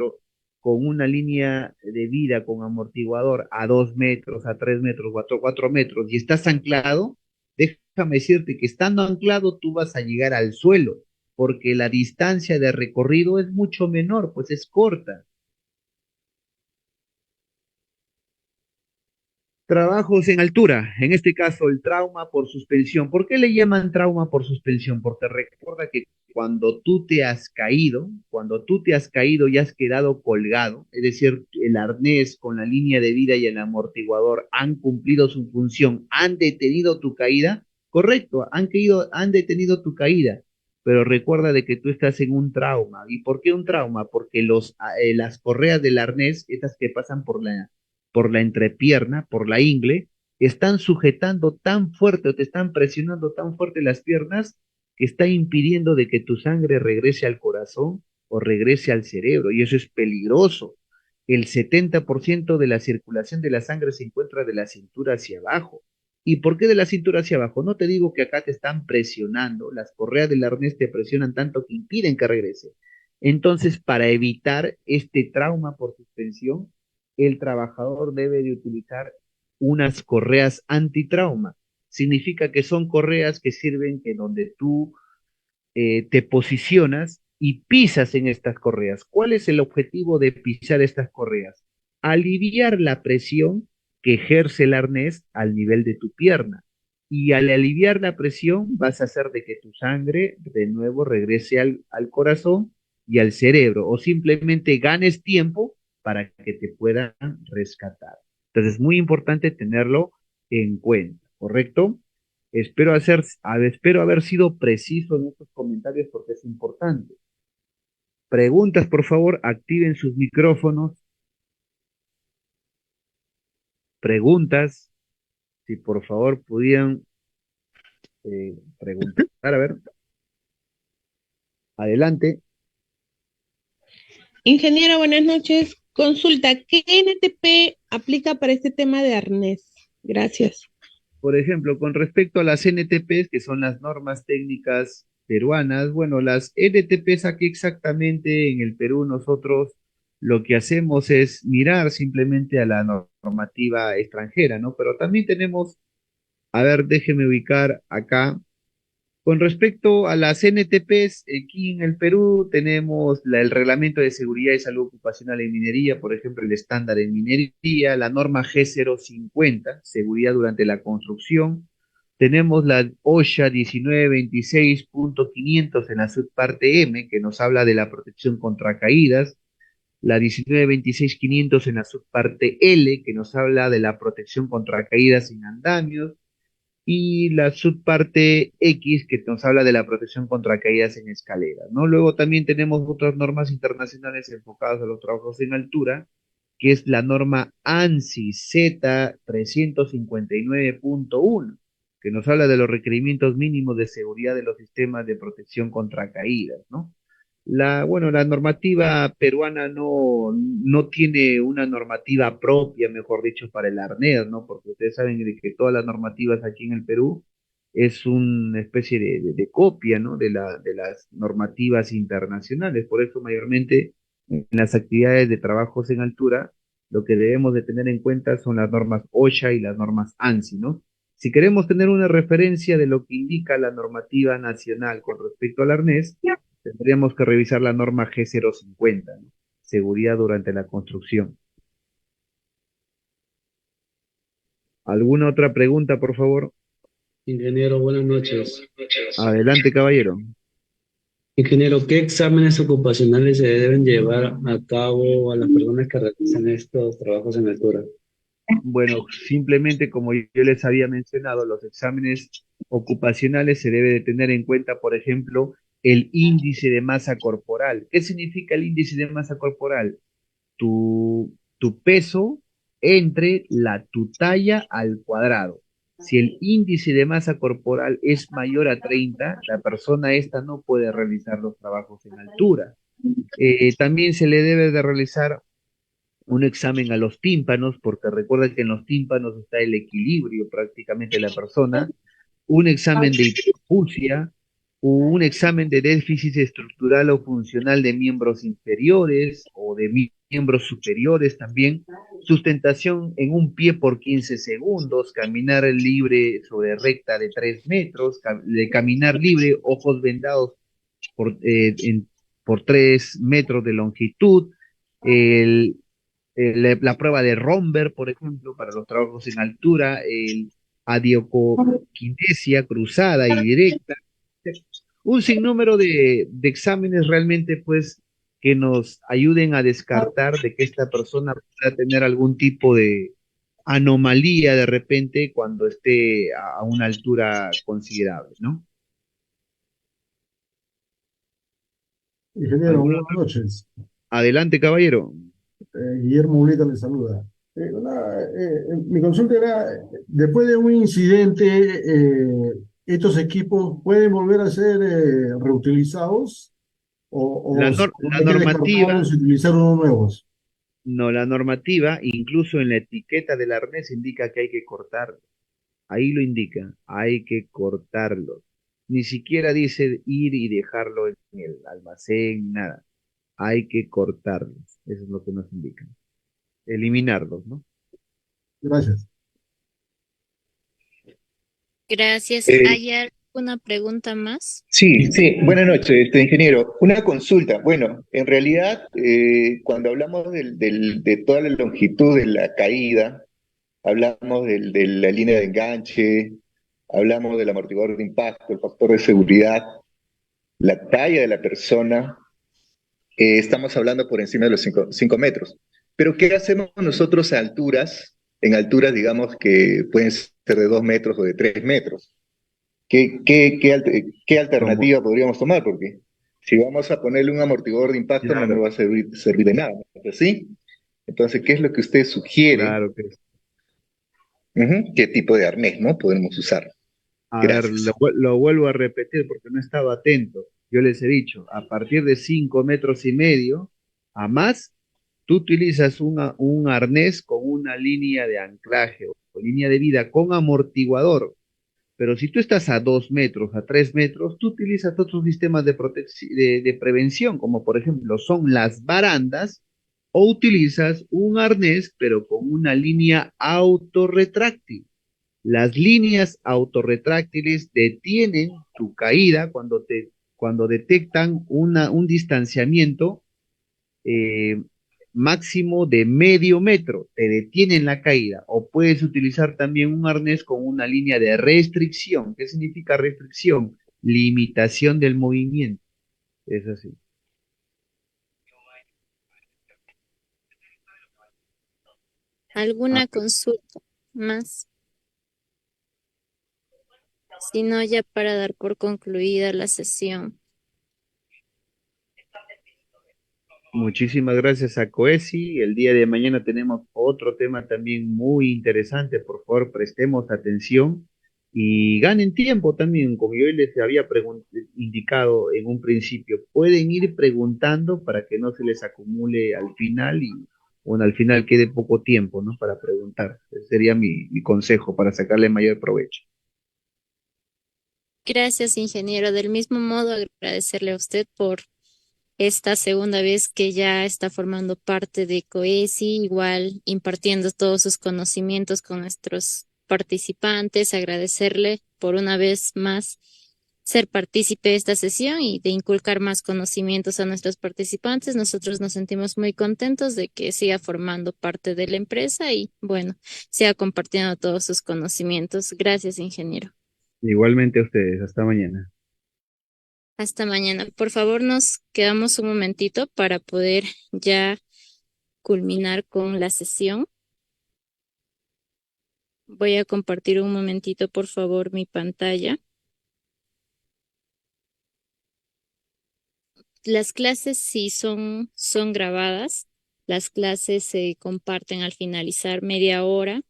Speaker 1: con una línea de vida con amortiguador a 2 metros, a 3 metros, a 4 metros, y estás anclado, déjame decirte que estando anclado tú vas a llegar al suelo, porque la distancia de recorrido es mucho menor, pues es corta. Trabajos en altura, en este caso el trauma por suspensión. ¿Por qué le llaman trauma por suspensión? Porque recuerda que cuando tú te has caído y has quedado colgado, es decir, el arnés con la línea de vida y el amortiguador han cumplido su función, han detenido tu caída, correcto, han detenido tu caída, pero recuerda de que tú estás en un trauma. ¿Y por qué un trauma? Porque las correas del arnés, estas que pasan por la entrepierna, por la ingle, están sujetando tan fuerte o te están presionando tan fuerte las piernas que está impidiendo de que tu sangre regrese al corazón o regrese al cerebro, y eso es peligroso. El 70% de la circulación de la sangre se encuentra de la cintura hacia abajo. ¿Y por qué de la cintura hacia abajo? No te digo que acá te están presionando, las correas del arnés te presionan tanto que impiden que regrese. Entonces, para evitar este trauma por suspensión, el trabajador debe de utilizar unas correas antitrauma. Significa que son correas que sirven que donde tú te posicionas y pisas en estas correas. ¿Cuál es el objetivo de pisar estas correas? Aliviar la presión que ejerce el arnés al nivel de tu pierna. Y al aliviar la presión vas a hacer de que tu sangre de nuevo regrese al corazón y al cerebro, o simplemente ganes tiempo para que te puedan rescatar. Entonces es muy importante tenerlo en cuenta, ¿correcto? Espero haber sido preciso en estos comentarios porque es importante. Preguntas, por favor, activen sus micrófonos. Preguntas, si por favor pudieran preguntar. A ver, adelante.
Speaker 5: Ingeniero, buenas noches. Consulta, ¿qué NTP aplica para este tema de arnés? Gracias.
Speaker 1: Por ejemplo, con respecto a las NTPs, que son las normas técnicas peruanas, bueno, las NTPs aquí exactamente en el Perú nosotros lo que hacemos es mirar simplemente a la normativa extranjera, ¿no? Pero también tenemos, a ver, déjeme ubicar acá. Con respecto a las NTPs, aquí en el Perú tenemos el Reglamento de Seguridad y Salud Ocupacional en Minería, por ejemplo, el estándar en minería, la norma G050, seguridad durante la construcción. Tenemos la OSHA 1926.500 en la subparte M, que nos habla de la protección contra caídas. La 1926.500 en la subparte L, que nos habla de la protección contra caídas en andamios, y la subparte X que nos habla de la protección contra caídas en escaleras, ¿no? Luego también tenemos otras normas internacionales enfocadas a los trabajos en altura, que es la norma ANSI Z359.1, que nos habla de los requerimientos mínimos de seguridad de los sistemas de protección contra caídas, ¿no? Bueno, la normativa peruana no tiene una normativa propia, mejor dicho, para el arnés, ¿no? Porque ustedes saben de que todas las normativas aquí en el Perú es una especie de copia, ¿no? De las normativas internacionales. Por eso, mayormente, en las actividades de trabajos en altura, lo que debemos de tener en cuenta son las normas OSHA y las normas ANSI, ¿no? Si queremos tener una referencia de lo que indica la normativa nacional con respecto al arnés, tendríamos que revisar la norma G050, ¿no? Seguridad durante la construcción. ¿Alguna otra pregunta, por favor?
Speaker 6: Ingeniero, buenas noches.
Speaker 1: Adelante, caballero.
Speaker 6: Ingeniero, ¿qué exámenes ocupacionales se deben llevar a cabo a las personas que realizan estos trabajos en altura?
Speaker 1: Bueno, simplemente como yo les había mencionado, los exámenes ocupacionales se debe de tener en cuenta, por ejemplo, el índice de masa corporal. ¿Qué significa el índice de masa corporal? Tu peso entre tu talla al cuadrado. Si el índice de masa corporal es mayor a 30, la persona esta no puede realizar los trabajos en altura. También se le debe de realizar un examen a los tímpanos, porque recuerda que en los tímpanos está el equilibrio prácticamente de la persona, un examen de hipoacusia, un examen de déficit estructural o funcional de miembros inferiores o de miembros superiores también, sustentación en un pie por 15 segundos, caminar libre sobre recta de 3 metros, de caminar libre, ojos vendados por, por 3 metros de longitud, el, la prueba de Romberg, por ejemplo, para los trabajos en altura, el adiocoquinesia cruzada y directa, un sinnúmero de exámenes realmente, pues, que nos ayuden a descartar de que esta persona pueda tener algún tipo de anomalía de repente cuando esté a una altura considerable, ¿no?
Speaker 7: Ingeniero,
Speaker 1: ¿Alguna
Speaker 7: buenas
Speaker 1: otra?
Speaker 7: noches.
Speaker 1: Adelante, caballero.
Speaker 7: Guillermo Ulita le saluda. Mi consulta era, después de un incidente, ¿estos equipos pueden volver a ser reutilizados
Speaker 1: La,
Speaker 7: o
Speaker 1: la
Speaker 7: hay que
Speaker 1: normativa,
Speaker 7: descartarlos y utilizar unos nuevos?
Speaker 1: no, la normativa, incluso en la etiqueta del arnés indica que hay que cortarlo. Ahí lo indica, hay que cortarlo. Ni siquiera dice ir y dejarlo en el almacén, nada. Hay que cortarlos. Eso es lo que nos indican. Eliminarlos, ¿no?
Speaker 7: Gracias.
Speaker 8: Gracias.
Speaker 9: Eh,
Speaker 8: ¿Hay alguna pregunta más?
Speaker 9: sí, sí, buenas noches, ingeniero. Una consulta. Bueno, en realidad, cuando hablamos de toda la longitud de la caída, hablamos de la línea de enganche, hablamos del amortiguador de impacto, el factor de seguridad, la talla de la persona, estamos hablando por encima de los 5 metros. Pero ¿qué hacemos nosotros a alturas, en alturas, digamos, que pueden ser de 2 metros o de 3 metros? ¿Qué
Speaker 1: Como,
Speaker 9: alternativa podríamos tomar? Porque si vamos a ponerle un amortiguador de impacto no nos
Speaker 1: claro,
Speaker 9: va a servir de nada, ¿no es así? Entonces, ¿qué es lo que usted sugiere?
Speaker 1: claro que sí.
Speaker 9: Ujú, ¿qué tipo de arnés, no podemos usar?
Speaker 1: A ver,
Speaker 9: Gracias.
Speaker 1: lo vuelvo a repetir porque no estaba atento. Yo les he dicho, a partir de 5 metros y medio a más, tú utilizas un arnés con una línea de anclaje o línea de vida con amortiguador. Pero si tú estás a 2 metros, a 3 metros, tú utilizas otros sistemas de prevención, como por ejemplo son las barandas, o utilizas un arnés, pero con una línea autorretráctil. Las líneas autorretráctiles detienen tu caída cuando detectan un distanciamiento eh, máximo de medio metro, te detienen la caída. O puedes utilizar también un arnés con una línea de restricción. ¿Qué significa restricción? Limitación del movimiento. Es así. Ah,
Speaker 8: ¿Alguna consulta más? Si no, ya para dar por concluida la sesión.
Speaker 1: muchísimas gracias a Coesi. El día de mañana tenemos otro tema también muy interesante. Por favor, prestemos atención y ganen tiempo también. Como yo les había indicado en un principio, pueden ir preguntando para que no se les acumule al final y bueno, al final quede poco tiempo, ¿no? Para preguntar. Ese sería mi consejo para sacarle mayor provecho.
Speaker 8: Gracias, ingeniero. Del mismo modo, agradecerle a usted por esta segunda vez que ya está formando parte de COESI, igual impartiendo todos sus conocimientos con nuestros participantes, agradecerle por una vez más ser partícipe de esta sesión y de inculcar más conocimientos a nuestros participantes. Nosotros nos sentimos muy contentos de que siga formando parte de la empresa y, bueno, siga compartiendo todos sus conocimientos. Gracias, ingeniero.
Speaker 1: Igualmente a ustedes. Hasta mañana.
Speaker 8: Hasta mañana. Por favor, nos quedamos un momentito para poder ya culminar con la sesión. Voy a compartir un momentito, por favor, mi pantalla. Las clases sí son grabadas. Las clases se comparten al finalizar media hora,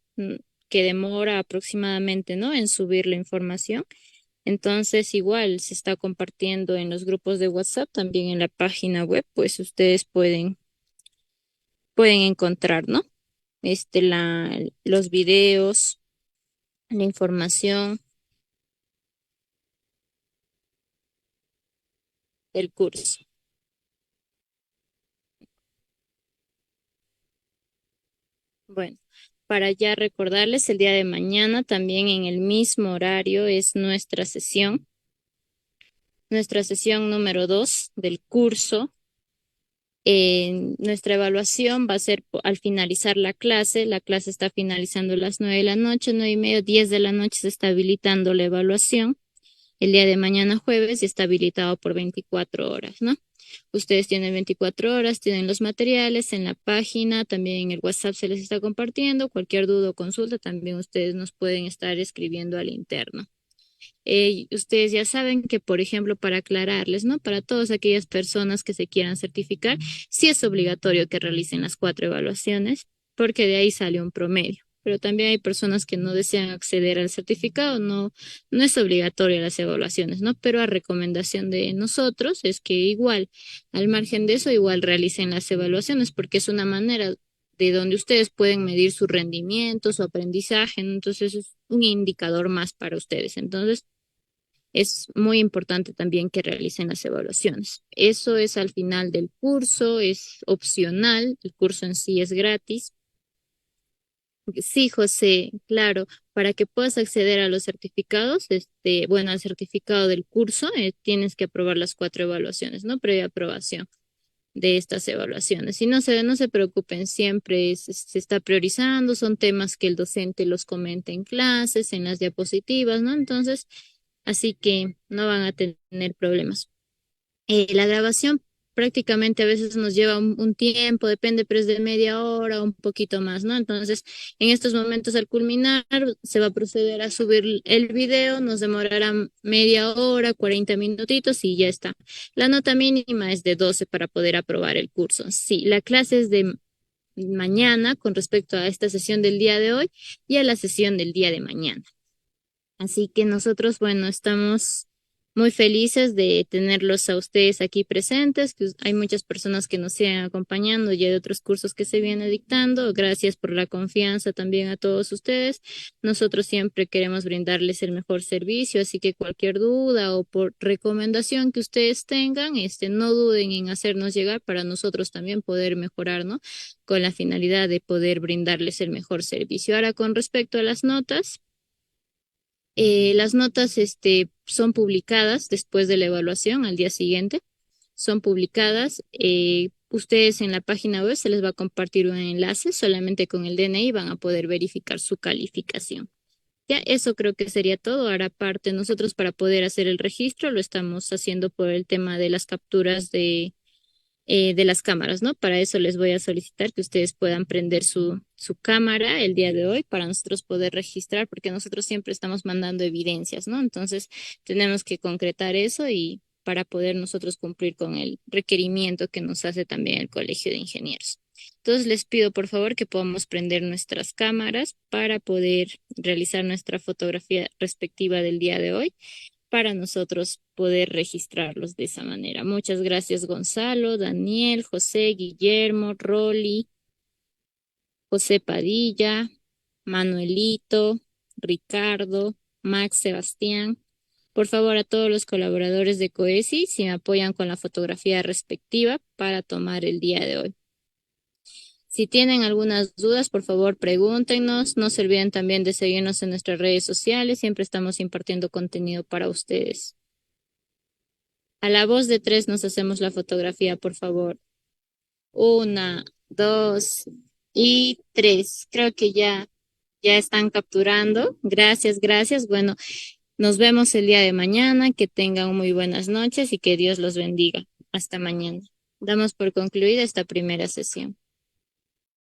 Speaker 8: que demora aproximadamente, ¿no? En subir la información. Entonces, igual se está compartiendo en los grupos de WhatsApp, también en la página web, pues ustedes pueden encontrar, ¿no? Los videos, la información, el curso. Bueno, para ya recordarles, el día de mañana también en el mismo horario es nuestra sesión. nuestra sesión número 2 del curso. Nuestra evaluación va a ser al finalizar la clase. La clase está finalizando a las 9 de la noche, 9:30, 10 de la noche se está habilitando la evaluación. El día de mañana jueves y está habilitado por 24 horas, ¿no? Ustedes tienen 24 horas, tienen los materiales en la página, también en el WhatsApp se les está compartiendo. Cualquier duda o consulta también ustedes nos pueden estar escribiendo al interno. Ustedes ya saben que, por ejemplo, para aclararles, ¿no? Para todas aquellas personas que se quieran certificar, sí es obligatorio que realicen las 4 evaluaciones, porque de ahí sale un promedio. Pero también hay personas que no desean acceder al certificado, no es obligatorio las evaluaciones, ¿no? Pero a recomendación de nosotros es que igual, al margen de eso, igual realicen las evaluaciones, porque es una manera de donde ustedes pueden medir su rendimiento, su aprendizaje, ¿no? Entonces es un indicador más para ustedes. Entonces, es muy importante también que realicen las evaluaciones. Eso es al final del curso, es opcional, el curso en sí es gratis. Sí, José, claro, para que puedas acceder a los certificados, bueno, al certificado del curso, tienes que aprobar las 4 evaluaciones, ¿no? Previa aprobación de estas evaluaciones. Y no se preocupen, siempre se está priorizando, son temas que el docente los comenta en clases, en las diapositivas, ¿no? Entonces, así que no van a tener problemas. La grabación prácticamente a veces nos lleva un tiempo, depende, pero es de media hora o un poquito más, ¿no? Entonces, en estos momentos al culminar, se va a proceder a subir el video, nos demorará media hora, 40 minutitos y ya está. La nota mínima es de 12 para poder aprobar el curso. Sí, la clase es de mañana con respecto a esta sesión del día de hoy y a la sesión del día de mañana. Así que nosotros, bueno, estamos muy felices de tenerlos a ustedes aquí presentes, que hay muchas personas que nos siguen acompañando y hay otros cursos que se vienen dictando. Gracias por la confianza también a todos ustedes. Nosotros siempre queremos brindarles el mejor servicio, así que cualquier duda o por recomendación que ustedes tengan, no duden en hacernos llegar para nosotros también poder mejorar, ¿no? Con la finalidad de poder brindarles el mejor servicio. Ahora, con respecto a las notas son publicadas después de la evaluación, al día siguiente, son publicadas. Ustedes en la página web se les va a compartir un enlace, solamente con el DNI van a poder verificar su calificación. Ya, eso creo que sería todo. Ahora, aparte, nosotros para poder hacer el registro lo estamos haciendo por el tema de las capturas de las cámaras, ¿no? Para eso les voy a solicitar que ustedes puedan prender su cámara el día de hoy para nosotros poder registrar, porque nosotros siempre estamos mandando evidencias, ¿no? Entonces, tenemos que concretar eso y para poder nosotros cumplir con el requerimiento que nos hace también el Colegio de Ingenieros. Entonces, les pido por favor que podamos prender nuestras cámaras para poder realizar nuestra fotografía respectiva del día de hoy, para nosotros poder registrarlos de esa manera. Muchas gracias, Gonzalo, Daniel, José, Guillermo, Rolly, José Padilla, Manuelito, Ricardo, Max, Sebastián. Por favor, a todos los colaboradores de COESI, si me apoyan con la fotografía respectiva para tomar el día de hoy. Si tienen algunas dudas, por favor, pregúntenos. No se olviden también de seguirnos en nuestras redes sociales. Siempre estamos impartiendo contenido para ustedes. A la voz de 3 nos hacemos la fotografía, por favor. 1, 2 y 3. Creo que ya están capturando. Gracias, gracias. Bueno, nos vemos el día de mañana. Que tengan muy buenas noches y que Dios los bendiga. Hasta mañana. Damos por concluida esta primera sesión.